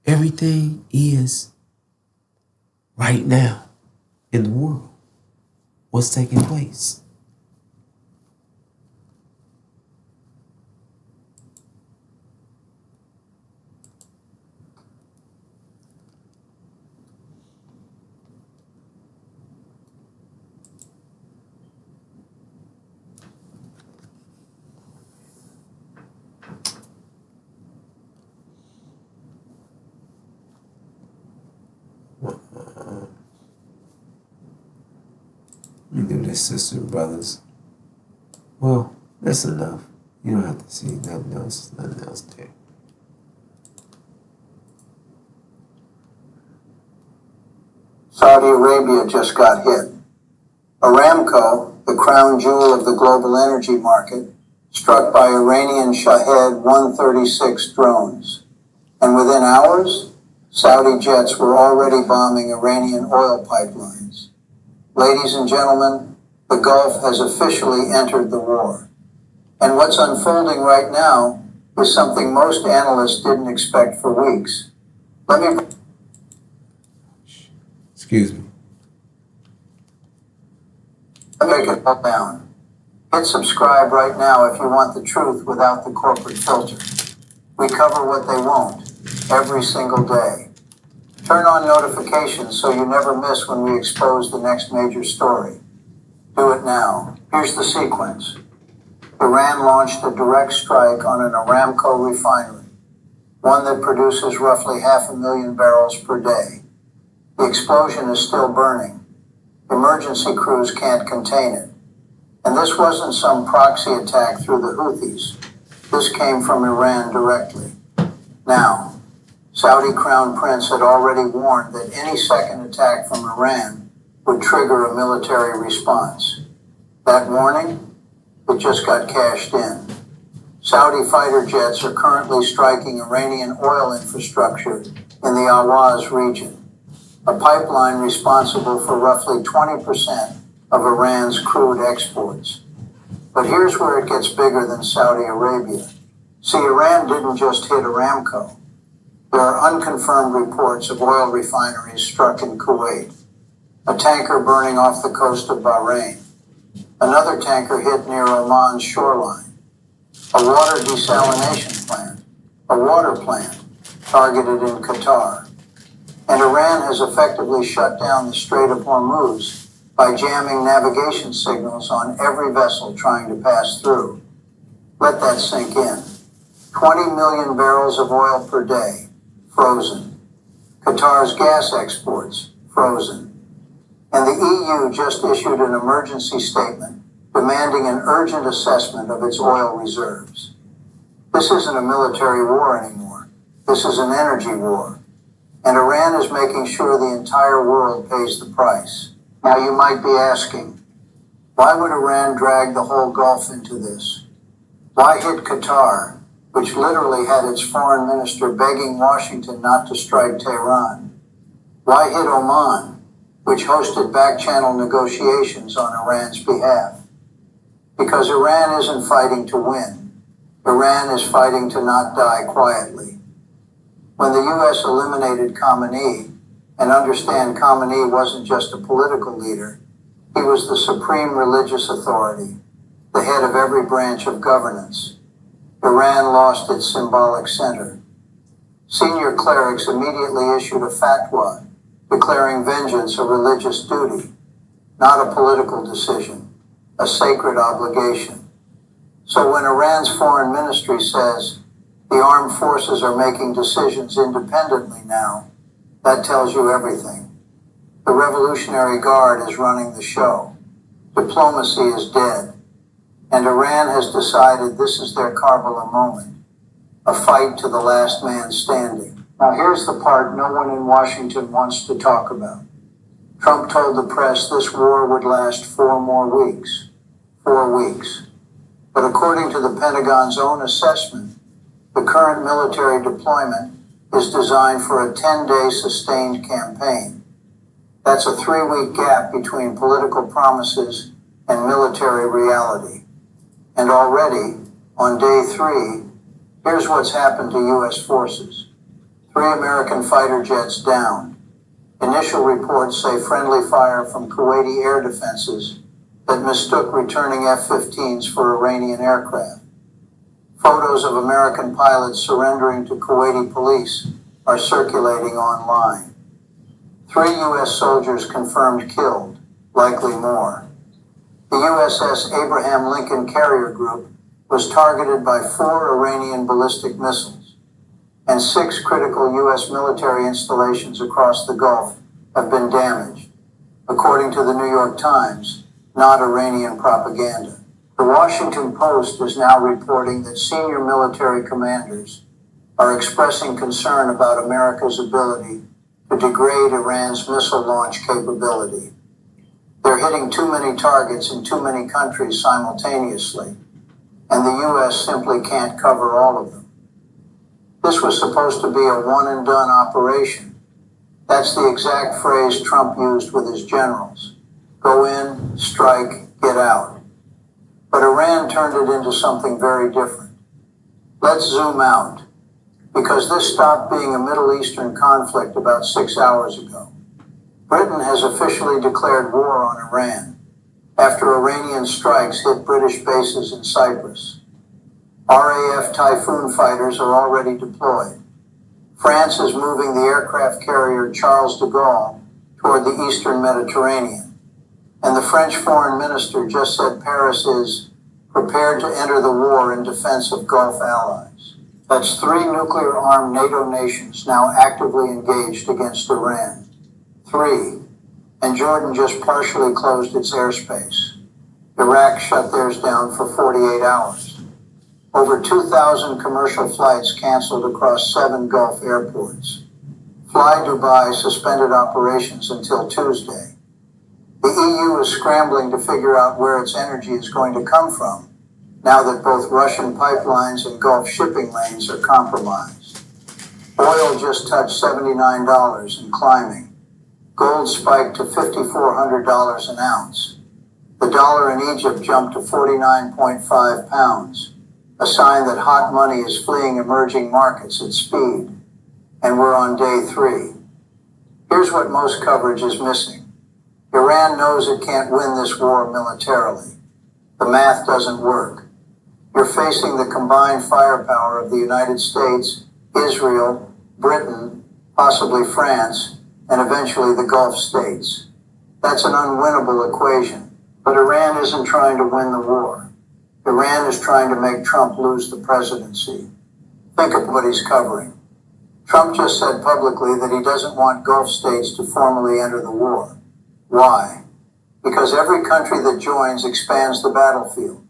[SPEAKER 1] everything is right now in the world. What's taking place? Let me do this, sisters and brothers. Well, that's enough. You don't have to see nothing else there.
[SPEAKER 3] Saudi Arabia just got hit. Aramco, the crown jewel of the global energy market, struck by Iranian Shahed 136 drones. And within hours, Saudi jets were already bombing Iranian oil pipelines. Ladies and gentlemen, the Gulf has officially entered the war. And what's unfolding right now is something most analysts didn't expect for weeks.
[SPEAKER 1] Excuse me.
[SPEAKER 3] Let me break it all down. Hit subscribe right now if you want the truth without the corporate filter. We cover what they won't every single day. Turn on notifications so you never miss when we expose the next major story. Do it now. Here's the sequence. Iran launched a direct strike on an Aramco refinery, one that produces roughly 500,000 barrels per day. The explosion is still burning. Emergency crews can't contain it. And this wasn't some proxy attack through the Houthis. This came from Iran directly. Now, Saudi Crown Prince had already warned that any second attack from Iran would trigger a military response. That warning, it just got cashed in. Saudi fighter jets are currently striking Iranian oil infrastructure in the Awaz region, a pipeline responsible for roughly 20% of Iran's crude exports. But here's where it gets bigger than Saudi Arabia. See, Iran didn't just hit Aramco. There are unconfirmed reports of oil refineries struck in Kuwait, a tanker burning off the coast of Bahrain, another tanker hit near Oman's shoreline, a water desalination plant, a water plant targeted in Qatar. And Iran has effectively shut down the Strait of Hormuz by jamming navigation signals on every vessel trying to pass through. Let that sink in. 20 million barrels of oil per day, frozen. Qatar's gas exports, frozen. And the EU just issued an emergency statement demanding an urgent assessment of its oil reserves. This isn't a military war anymore. This is an energy war, and Iran is making sure the entire world pays the price. Now you might be asking, why would Iran drag the whole Gulf into this? Why hit Qatar, which literally had its foreign minister begging Washington not to strike Tehran? Why hit Oman, which hosted back-channel negotiations on Iran's behalf? Because Iran isn't fighting to win. Iran is fighting to not die quietly. When the U.S. eliminated Khamenei, and understand Khamenei wasn't just a political leader, he was the supreme religious authority, the head of every branch of governance. Iran lost its symbolic center. Senior clerics immediately issued a fatwa declaring vengeance a religious duty, not a political decision, a sacred obligation. So when Iran's foreign ministry says the armed forces are making decisions independently now, that tells you everything. The Revolutionary Guard is running the show. Diplomacy is dead. And Iran has decided this is their Karbala moment, a fight to the last man standing. Now here's the part no one in Washington wants to talk about. Trump told the press this war would last 4 more weeks. 4 weeks. But according to the Pentagon's own assessment, the current military deployment is designed for a 10-day sustained campaign. That's a 3-week gap between political promises and military reality. And already, on day 3, here's what's happened to U.S. forces. 3 American fighter jets downed. Initial reports say friendly fire from Kuwaiti air defenses that mistook returning F-15s for Iranian aircraft. Photos of American pilots surrendering to Kuwaiti police are circulating online. 3 U.S. soldiers confirmed killed, likely more. The USS Abraham Lincoln Carrier Group was targeted by 4 Iranian ballistic missiles, and 6 critical U.S. military installations across the Gulf have been damaged, according to the New York Times, not Iranian propaganda. The Washington Post is now reporting that senior military commanders are expressing concern about America's ability to degrade Iran's missile launch capability. They're hitting too many targets in too many countries simultaneously, and the U.S. simply can't cover all of them. This was supposed to be a one-and-done operation. That's the exact phrase Trump used with his generals. Go in, strike, get out. But Iran turned it into something very different. Let's zoom out, because this stopped being a Middle Eastern conflict about 6 hours ago. Britain has officially declared war on Iran after Iranian strikes hit British bases in Cyprus. RAF Typhoon fighters are already deployed. France is moving the aircraft carrier Charles de Gaulle toward the Eastern Mediterranean. And the French foreign minister just said Paris is prepared to enter the war in defense of Gulf allies. That's 3 nuclear-armed NATO nations now actively engaged against Iran. 3. And Jordan just partially closed its airspace. Iraq shut theirs down for 48 hours. Over 2,000 commercial flights canceled across 7 Gulf airports. Fly Dubai suspended operations until Tuesday. The EU is scrambling to figure out where its energy is going to come from, now that both Russian pipelines and Gulf shipping lanes are compromised. Oil just touched $79 and climbing. Gold spiked to $5,400 an ounce. The dollar in Egypt jumped to 49.5 pounds, a sign that hot money is fleeing emerging markets at speed. And we're on day 3. Here's what most coverage is missing. Iran knows it can't win this war militarily. The math doesn't work. You're facing the combined firepower of the United States, Israel, Britain, possibly France, and eventually the Gulf states. That's an unwinnable equation. But Iran isn't trying to win the war. Iran is trying to make Trump lose the presidency. Think of what he's covering. Trump just said publicly that he doesn't want Gulf states to formally enter the war. Why? Because every country that joins expands the battlefield.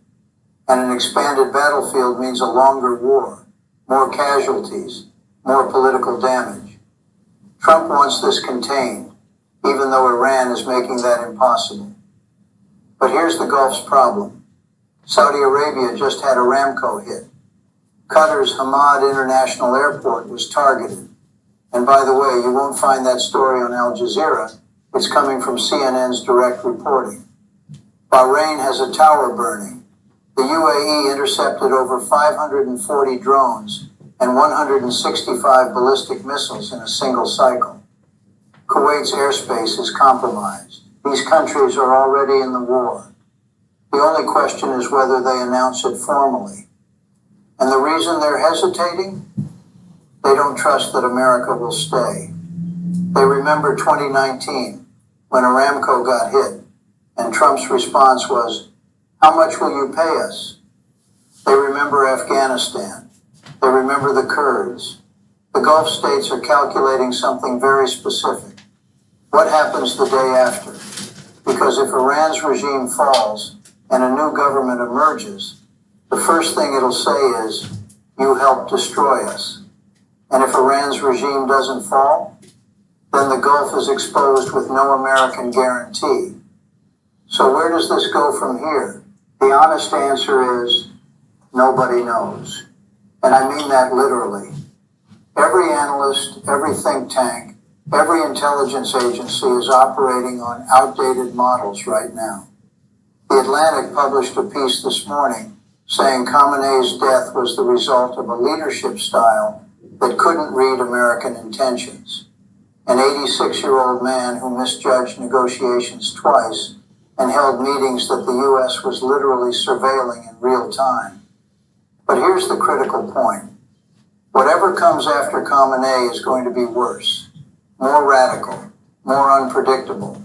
[SPEAKER 3] And an expanded battlefield means a longer war, more casualties, more political damage. Trump wants this contained, even though Iran is making that impossible. But here's the Gulf's problem. Saudi Arabia just had Aramco hit. Qatar's Hamad International Airport was targeted. And by the way, you won't find that story on Al Jazeera. It's coming from CNN's direct reporting. Bahrain has a tower burning. The UAE intercepted over 540 drones and 165 ballistic missiles in a single cycle. Kuwait's airspace is compromised. These countries are already in the war. The only question is whether they announce it formally. And the reason they're hesitating? They don't trust that America will stay. They remember 2019, when Aramco got hit, and Trump's response was, "How much will you pay us?" They remember Afghanistan. They remember the Kurds. The Gulf states are calculating something very specific. What happens the day after? Because if Iran's regime falls and a new government emerges, the first thing it'll say is, "You helped destroy us." And if Iran's regime doesn't fall, then the Gulf is exposed with no American guarantee. So where does this go from here? The honest answer is, nobody knows. And I mean that literally. Every analyst, every think tank, every intelligence agency is operating on outdated models right now. The Atlantic published a piece this morning saying Khamenei's death was the result of a leadership style that couldn't read American intentions. An 86-year-old man who misjudged negotiations twice and held meetings that the U.S. was literally surveilling in real time. But here's the critical point. Whatever comes after Khamenei is going to be worse, more radical, more unpredictable.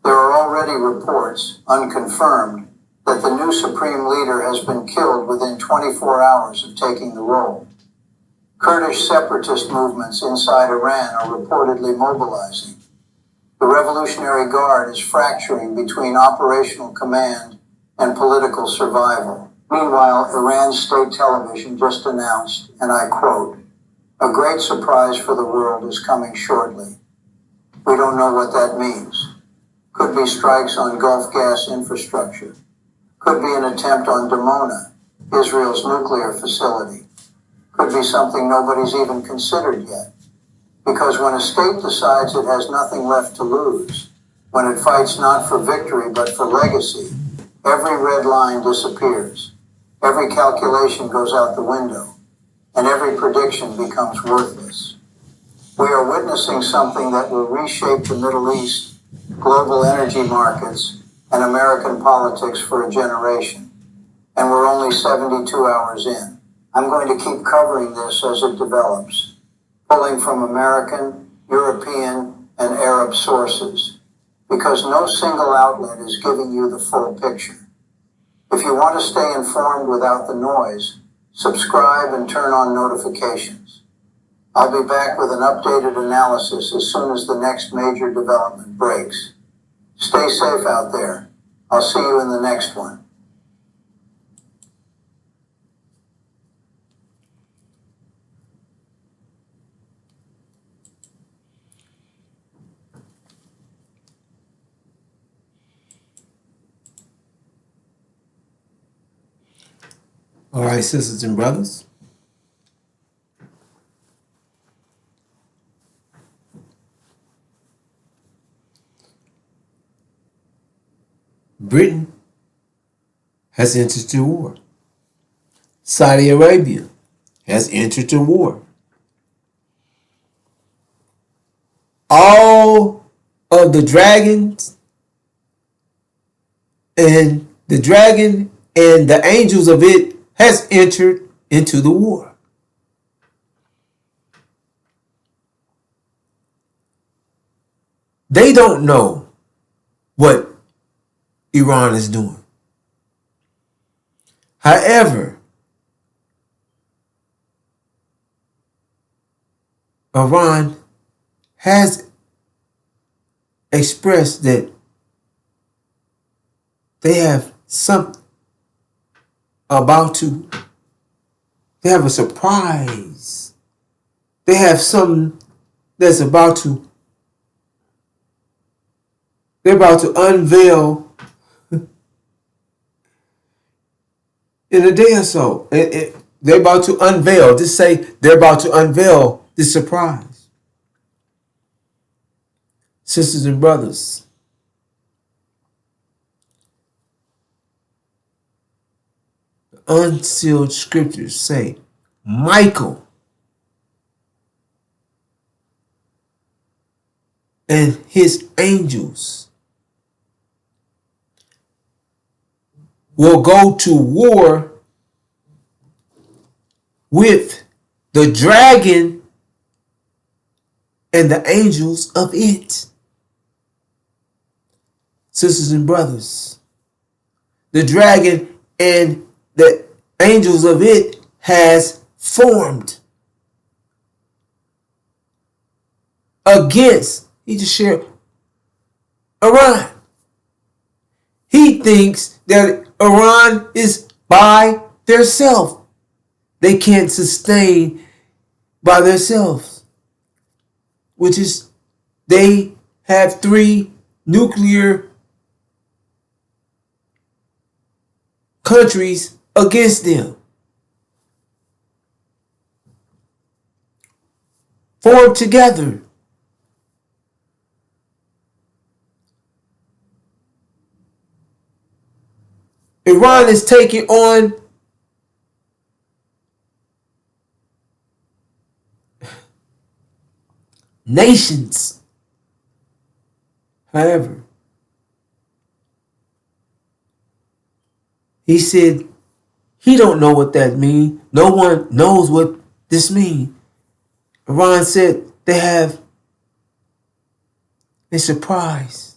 [SPEAKER 3] There are already reports, unconfirmed, that the new supreme leader has been killed within 24 hours of taking the role. Kurdish separatist movements inside Iran are reportedly mobilizing. The Revolutionary Guard is fracturing between operational command and political survival. Meanwhile, Iran's state television just announced, and I quote, "A great surprise for the world is coming shortly." We don't know what that means. Could be strikes on Gulf gas infrastructure. Could be an attempt on Dimona, Israel's nuclear facility. Could be something nobody's even considered yet. Because when a state decides it has nothing left to lose, when it fights not for victory but for legacy, every red line disappears. Every calculation goes out the window, and every prediction becomes worthless. We are witnessing something that will reshape the Middle East, global energy markets, and American politics for a generation. And we're only 72 hours in. I'm going to keep covering this as it develops, pulling from American, European, and Arab sources, because no single outlet is giving you the full picture. If you want to stay informed without the noise, subscribe and turn on notifications. I'll be back with an updated analysis as soon as the next major development breaks. Stay safe out there. I'll see you in the next one.
[SPEAKER 1] All right, sisters and brothers. Britain has entered the war. Saudi Arabia has entered the war. All of the dragons and the dragon and the angels of it has entered into the war. They don't know what Iran is doing. However, Iran has expressed that they have they have a surprise. they have something that's they're about to unveil in a day or so. They're about to unveil. Just say they're about to unveil this surprise. Sisters and brothers, unsealed scriptures say Michael and his angels will go to war with the dragon and the angels of it. Sisters and brothers, the dragon and the angels of it has formed against, he just shared, Iran. He thinks that Iran is by themselves. They can't sustain by themselves, which is they have 3 nuclear countries against them. Formed together. Iran is taking on nations. However, he said he don't know what that means. No one knows what this means. Iran said they have a surprise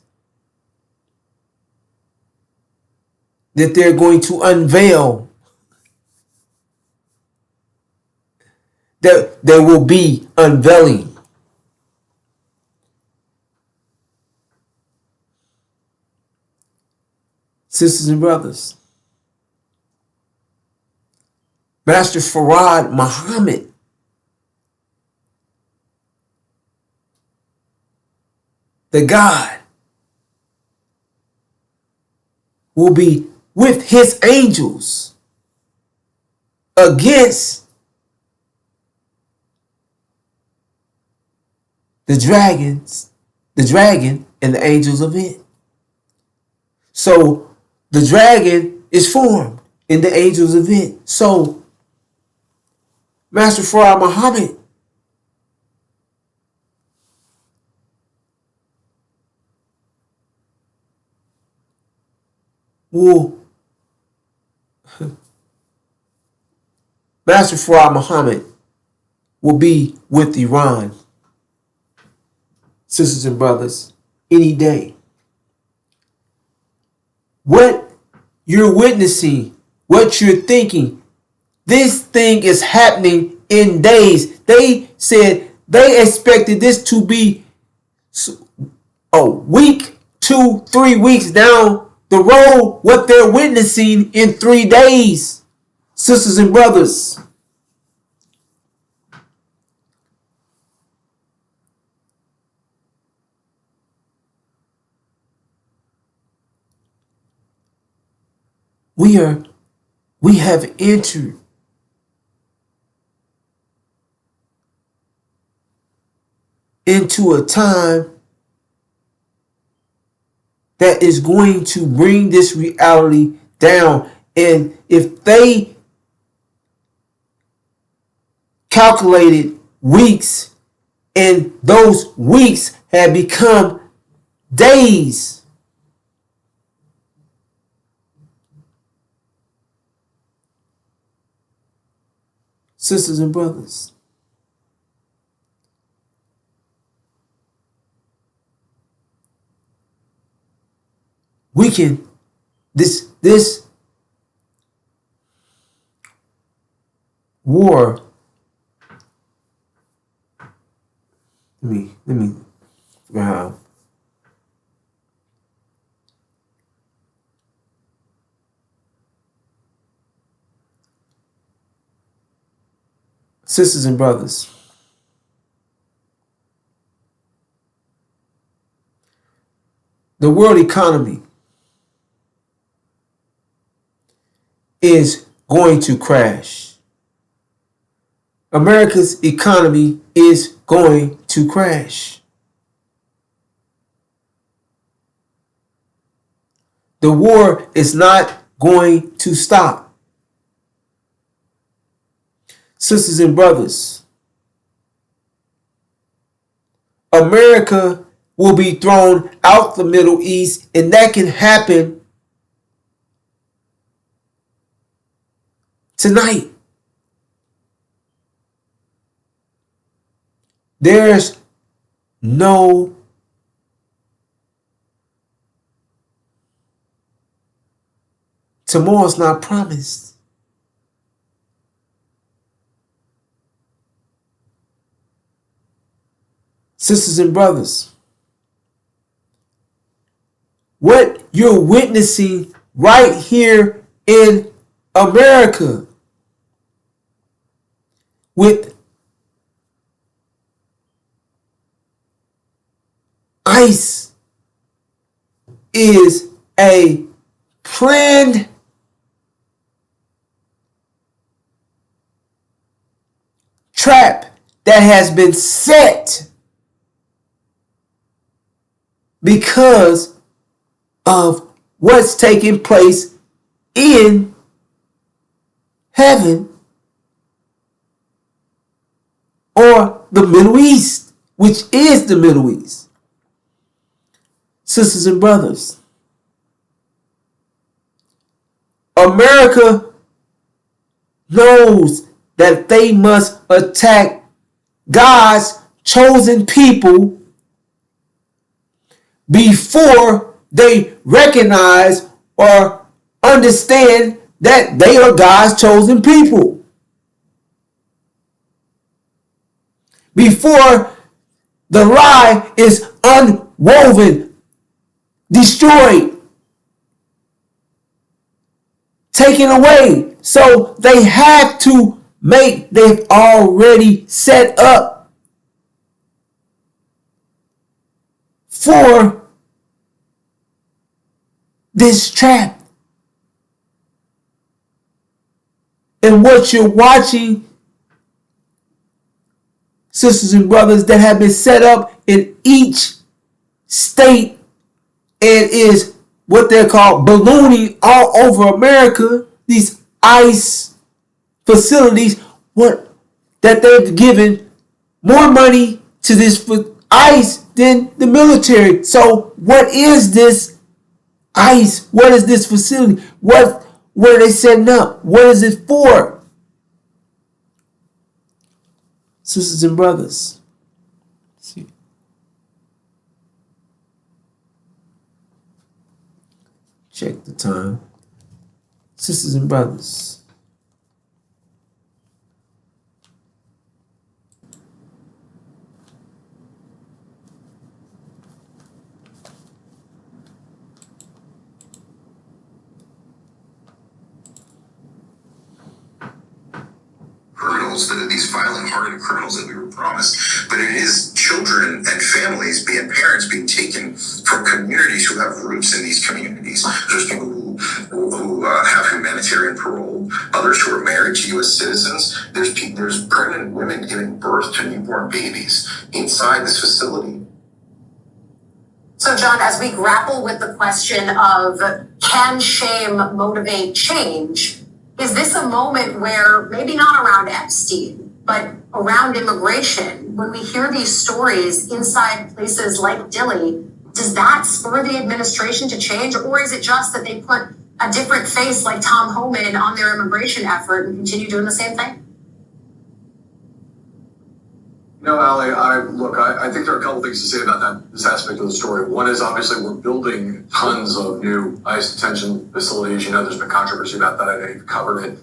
[SPEAKER 1] that they're going to unveil. That there will be unveiling. Sisters and brothers, Master Farad Muhammad the God will be with his angels against the dragon and the angels of it. So the dragon is formed in the angels of it. So Master Farad Muhammad will Master Farad Muhammad will be with Iran, sisters and brothers, any day. What you're witnessing, what you're thinking, this thing is happening in days. They said they expected this to be a week, 2, 3 weeks down the road. What they're witnessing in 3 days, sisters and brothers. We have entered into a time that is going to bring this reality down. And if they calculated weeks and those weeks have become days, sisters and brothers, we can this war. Let me figure out. Sisters and brothers, the world economy is going to crash. America's economy is going to crash. The war is not going to stop. Sisters and brothers, America will be thrown out the Middle East, and that can happen tonight. There's no tomorrow's not promised. Sisters and brothers, what you're witnessing right here in America with ICE is a planned trap that has been set because of what's taking place in heaven or the Middle East, which is the Middle East. Sisters and brothers, America knows that they must attack God's chosen people before they recognize or understand that they are God's chosen people. Before the lie is unwoven, destroyed, taken away. So they have to they've already set up for this trap. And what you're watching, sisters and brothers, that have been set up in each state and is what they're called ballooning all over America, these ICE facilities, what that they've given more money to this ICE than the military. So what is this ICE? What is this facility? What are they setting up? What is it for? Sisters and brothers, see. Check the time. Sisters and brothers,
[SPEAKER 4] criminals, that are these violent, hardened criminals that we were promised, but it is children and families, being parents, being taken from communities who have roots in these communities. There's people who have humanitarian parole, others who are married to U.S. citizens. There's pregnant women giving birth to newborn babies inside this facility.
[SPEAKER 5] So, John, as we grapple with the question of can shame motivate change, is this a moment where, maybe not around Epstein, but around immigration, when we hear these stories inside places like Dilley, does that spur the administration to change? Or is it just that they put a different face like Tom Homan on their immigration effort and continue doing the same thing?
[SPEAKER 2] No, Allie, I think there are a couple things to say about this aspect of the story. One is obviously we're building tons of new ICE detention facilities. You know, there's been controversy about that. I know you've covered it.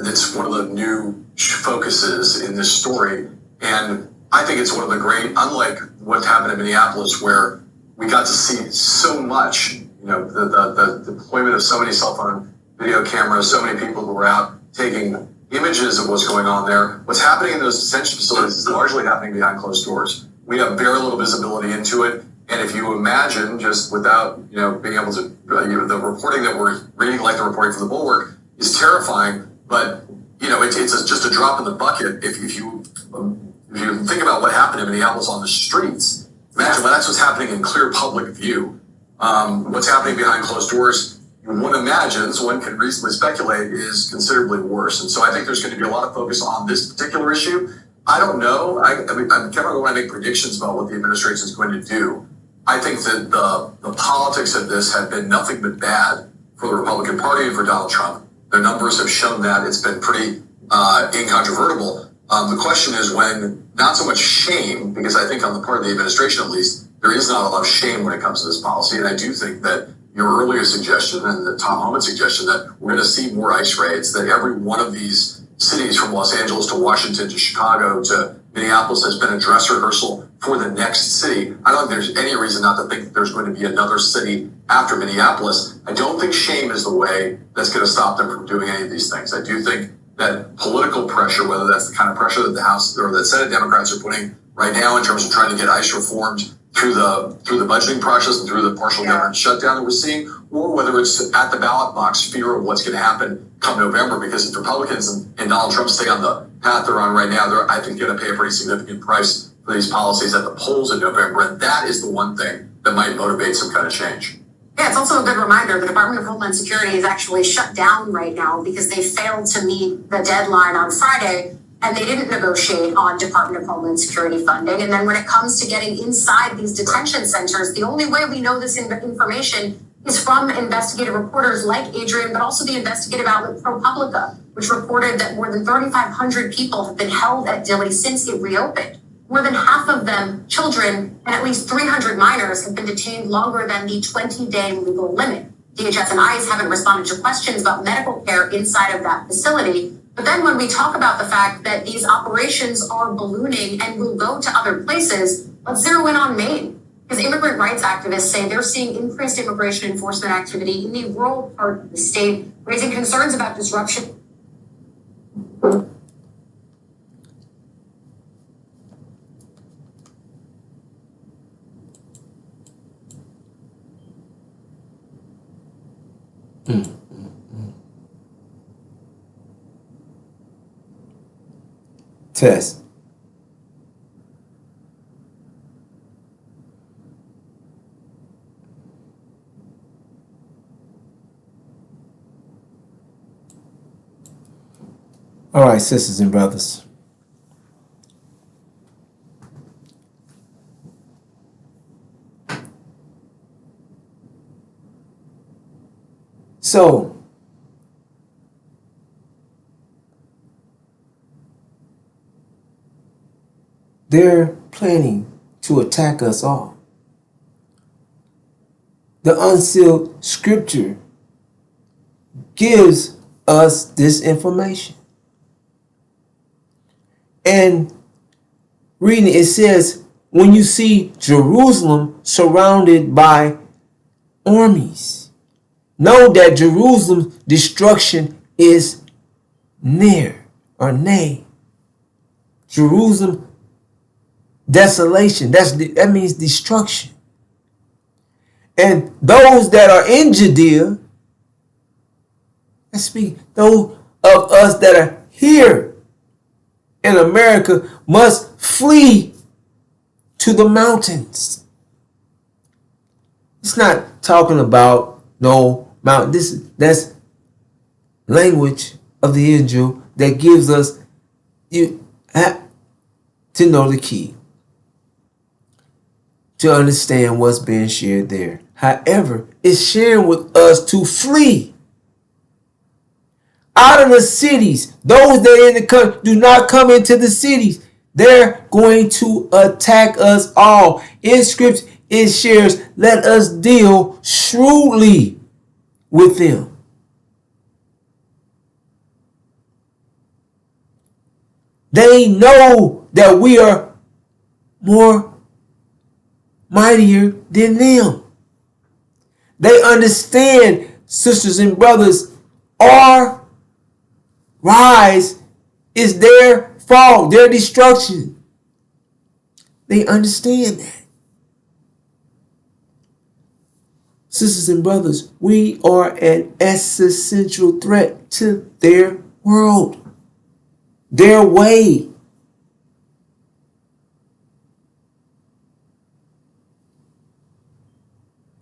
[SPEAKER 2] It's one of the new focuses in this story. And I think it's one of the great, unlike what happened in Minneapolis, where we got to see so much, the deployment of so many cell phone video cameras, so many people who were out taking images of what's going on there. What's happening in those detention facilities is largely happening behind closed doors. We have very little visibility into it,
[SPEAKER 6] And if you imagine, just without, being able to, the reporting that we're reading, like the reporting from the Bulwark, is terrifying. But, it's just a drop in the bucket. If you think about what happened in Minneapolis on the streets, imagine when that's what's happening in clear public view. What's happening behind closed doors, one imagines, one can reasonably speculate, is considerably worse. And so I think there's going to be a lot of focus on this particular issue. I don't know. I'm never going to make predictions about what the administration is going to do. I think that the politics of this have been nothing but bad for the Republican Party and for Donald Trump. Their numbers have shown that. It's been pretty incontrovertible. The question is when, not so much shame, because I think on the part of the administration at least, there is not a lot of shame when it comes to this policy. And I do think that your earlier suggestion and the Tom Homan suggestion that we're going to see more ICE raids, that every one of these cities from Los Angeles to Washington to Chicago to Minneapolis has been a dress rehearsal for the next city. I don't think there's any reason not to think that there's going to be another city after Minneapolis. I don't think shame is the way that's going to stop them from doing any of these things. I do think that political pressure, whether that's the kind of pressure that the House or the Senate Democrats are putting right now in terms of trying to get ICE reformed through the budgeting process and through the partial government shutdown that we're seeing, or whether it's at the ballot box fear of what's going to happen come November, because if Republicans and Donald Trump stay on the path they're on right now, they're, I think, going to pay a pretty significant price for these policies at the polls in November. And that is the one thing that might motivate some kind of change.
[SPEAKER 5] Yeah, it's also a good reminder the Department of Homeland Security is actually shut down right now because they failed to meet the deadline on Friday and they didn't negotiate on Department of Homeland Security funding. And then when it comes to getting inside these detention centers, the only way we know this information is from investigative reporters like Adrian, but also the investigative outlet ProPublica, which reported that more than 3,500 people have been held at Dilley since it reopened. More than half of them children, and at least 300 minors have been detained longer than the 20-day legal limit. DHS and ICE haven't responded to questions about medical care inside of that facility. But then when we talk about the fact that these operations are ballooning and will go to other places, let's zero in on Maine. Because immigrant rights activists say they're seeing increased immigration enforcement activity in the rural part of the state, raising concerns about disruption.
[SPEAKER 1] Test. All right, sisters and brothers. So, they're planning to attack us all. The unsealed scripture gives us this information. And reading it says, when you see Jerusalem surrounded by armies, know that Jerusalem's destruction is near or nay. Jerusalem desolation. That means destruction. And those that are in Judea, let's speak, those of us that are here in America must flee to the mountains. It's not talking about no mountain. That's language of the angel that gives us, you have to know the key to understand what's being shared there. However, it's sharing with us to flee out of the cities. Those that are in the country do not come into the cities. They're going to attack us all. In scripture, it shares, let us deal shrewdly with them. They know that we are more mightier than them. They understand, sisters and brothers, our rise is their fall, their destruction. They understand that. Sisters and brothers, we are an existential threat to their world, their way.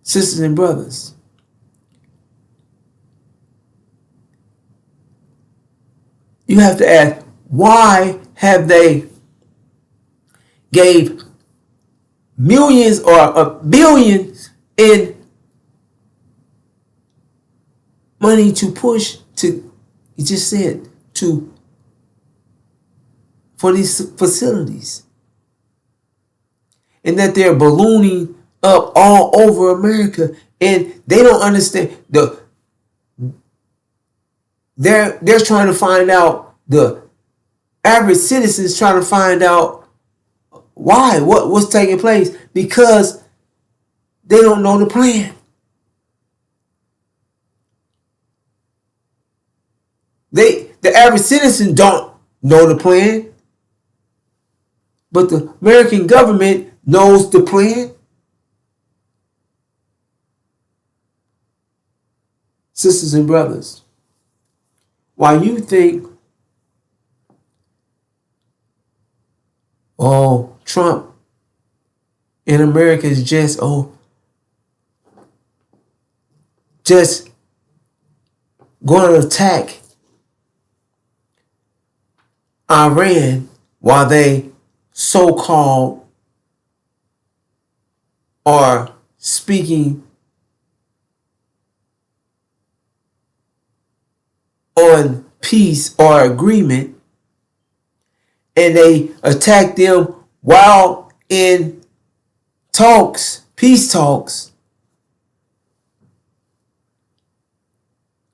[SPEAKER 1] Sisters and brothers, you have to ask, why have they gave millions or billions in money to push to, you just said, to for these facilities, and that they're ballooning up all over America, and they don't understand they're trying to find out, the average citizens trying to find out why, what's taking place, because they don't know the plan. The average citizen don't know the plan, but the American government knows the plan. Sisters and brothers, while you think, oh, Trump in America is just going to attack Iran while they so-called are speaking on peace or agreement, and they attack them while in talks, peace talks,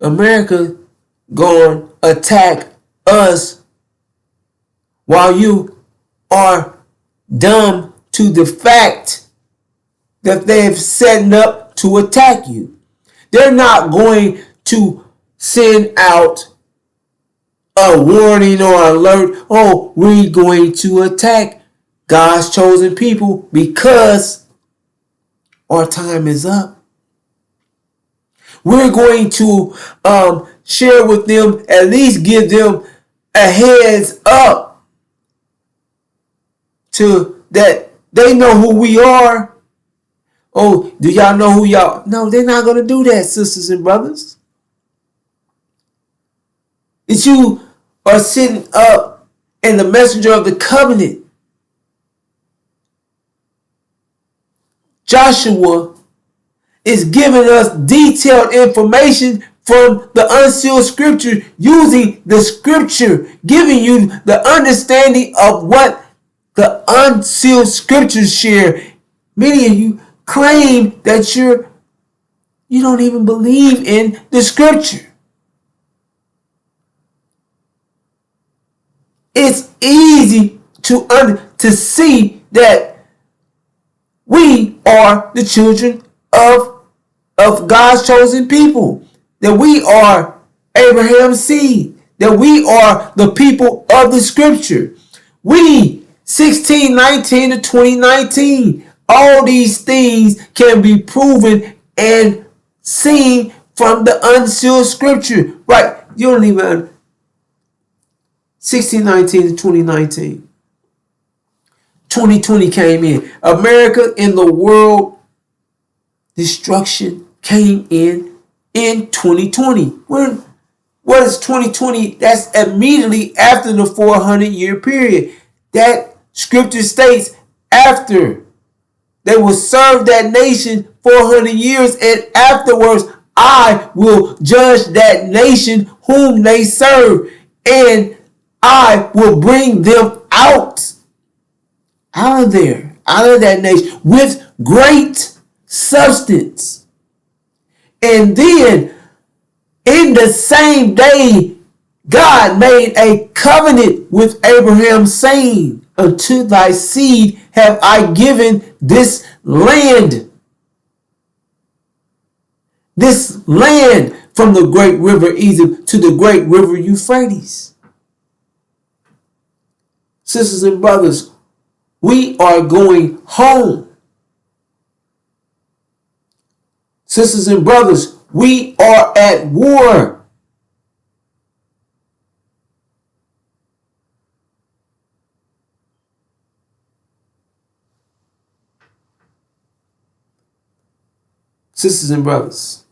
[SPEAKER 1] America going to attack us while you are dumb to the fact that they've set up to attack you. They're not going to send out a warning or alert, oh, we're going to attack God's chosen people because our time is up. We're going to share with them, at least give them a heads up to that they know who we are. Oh, do y'all know who y'all? No, they're not going to do that, sisters and brothers. It's you are sitting up and the messenger of the covenant, Joshua, is giving us detailed information from the unsealed scripture, using the scripture, giving you the understanding of what the unsealed scriptures share. Many of you claim that you don't even believe in the scripture. It's easy to see that we are the children of God's chosen people, that we are Abraham's seed, that we are the people of the scripture. We 1619 to 2019, all these things can be proven and seen from the unsealed scripture. Right? You don't even 1619 to 2019. 2020 came in. America in the world destruction came in 2020. When what is 2020? That's immediately after the 400-year period. That scripture states, after they will serve that nation 400 years, and afterwards I will judge that nation whom they serve, and I will bring them out of there, out of that nation, with great substance. And then in the same day, God made a covenant with Abraham, saying, unto thy seed have I given this land. This land from the great river Egypt to the great river Euphrates. Sisters and brothers, we are going home. Sisters and brothers, we are at war. Sisters and brothers,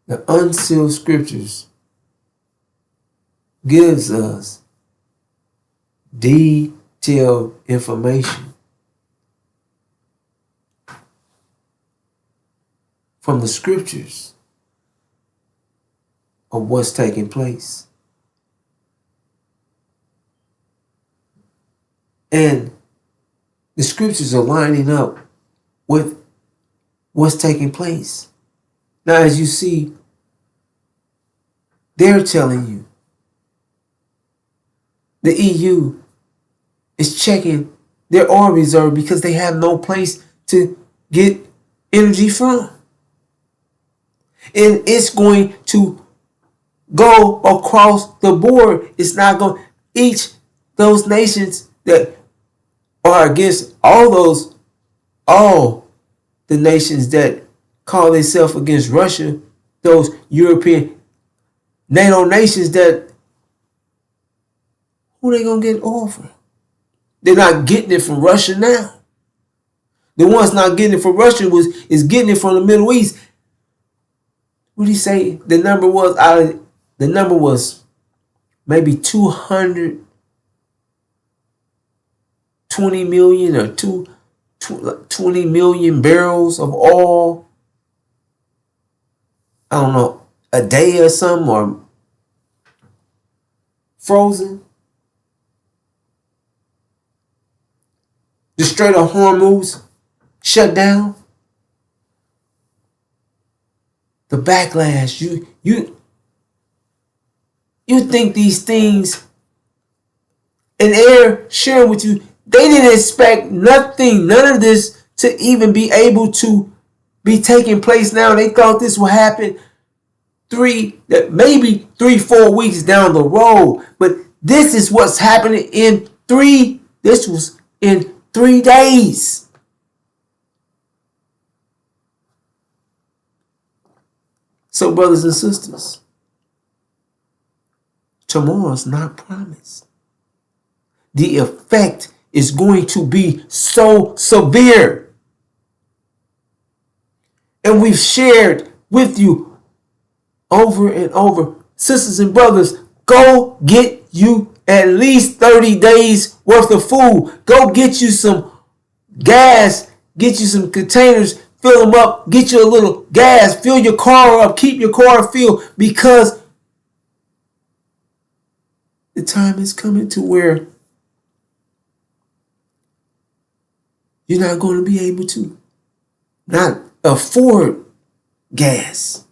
[SPEAKER 1] the unsealed scriptures gives us detailed information from the scriptures of what's taking place. And the scriptures are lining up with what's taking place. Now, as you see, they're telling you the EU is checking their oil reserve because they have no place to get energy from. And it's going to go across the board. It's not going, those nations that are against all the nations that call themselves against Russia, those European NATO nations, that who they gonna get oil from? They're not getting it from Russia now. The ones not getting it from Russia is getting it from the Middle East. What did he say? The number was maybe 220 million or 20 million barrels of oil. I don't know, a day or something, or frozen. The Strait of Hormuz shut down. The backlash. You think these things, and they're sharing with you, they didn't expect nothing, none of this to even be able to be taking place now. They thought this would happen maybe 3-4 weeks down the road. But this is what's happening this was in 3 days. So, brothers and sisters, tomorrow's not promised. The effect is going to be so severe. And we've shared with you over and over, sisters and brothers, go get you at least 30 days worth of food. Go get you some gas, get you some containers, fill them up, get you a little gas, fill your car up, keep your car filled, because the time is coming to where you're not going to be able to not afford gas.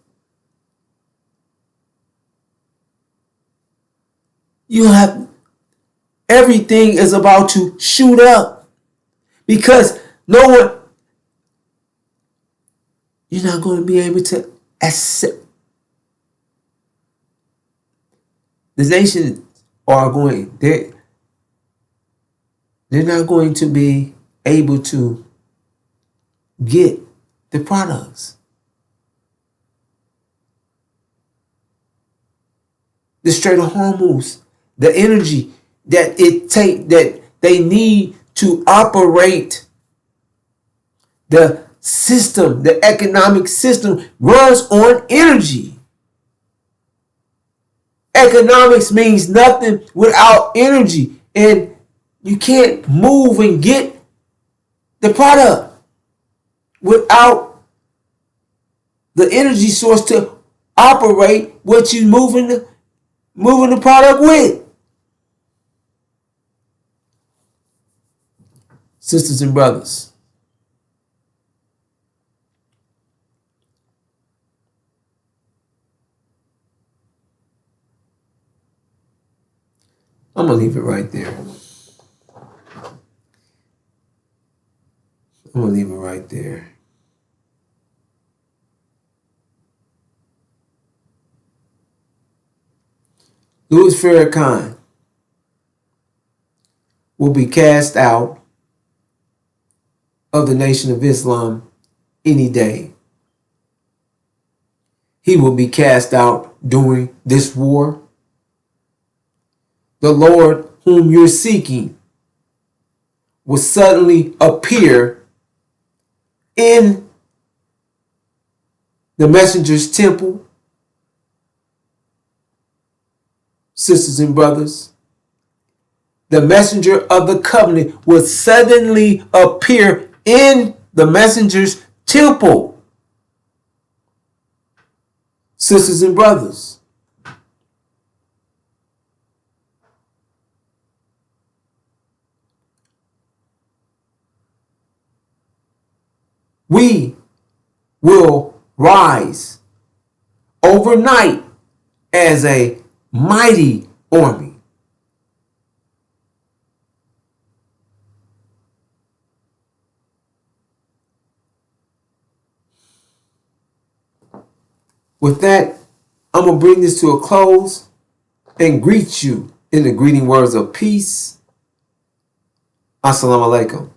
[SPEAKER 1] Everything is about to shoot up because you're not going to be able to accept. The nations they're not going to be able to get the products. The Strait of Hormuz, the energy that they need to operate the system, the economic system runs on energy. Economics means nothing without energy, and you can't move and get the product without the energy source to operate what you're moving the product with. Sisters and brothers, I'm going to leave it right there. I'm going to leave it right there. Louis Farrakhan will be cast out of the Nation of Islam any day. He will be cast out during this war. The Lord whom you're seeking will suddenly appear in the messenger's temple. Sisters and brothers, the messenger of the covenant will suddenly appear in the messenger's temple. Sisters and brothers, we will rise overnight as a mighty army. With that, I'm going to bring this to a close and greet you in the greeting words of peace. Assalamu alaikum.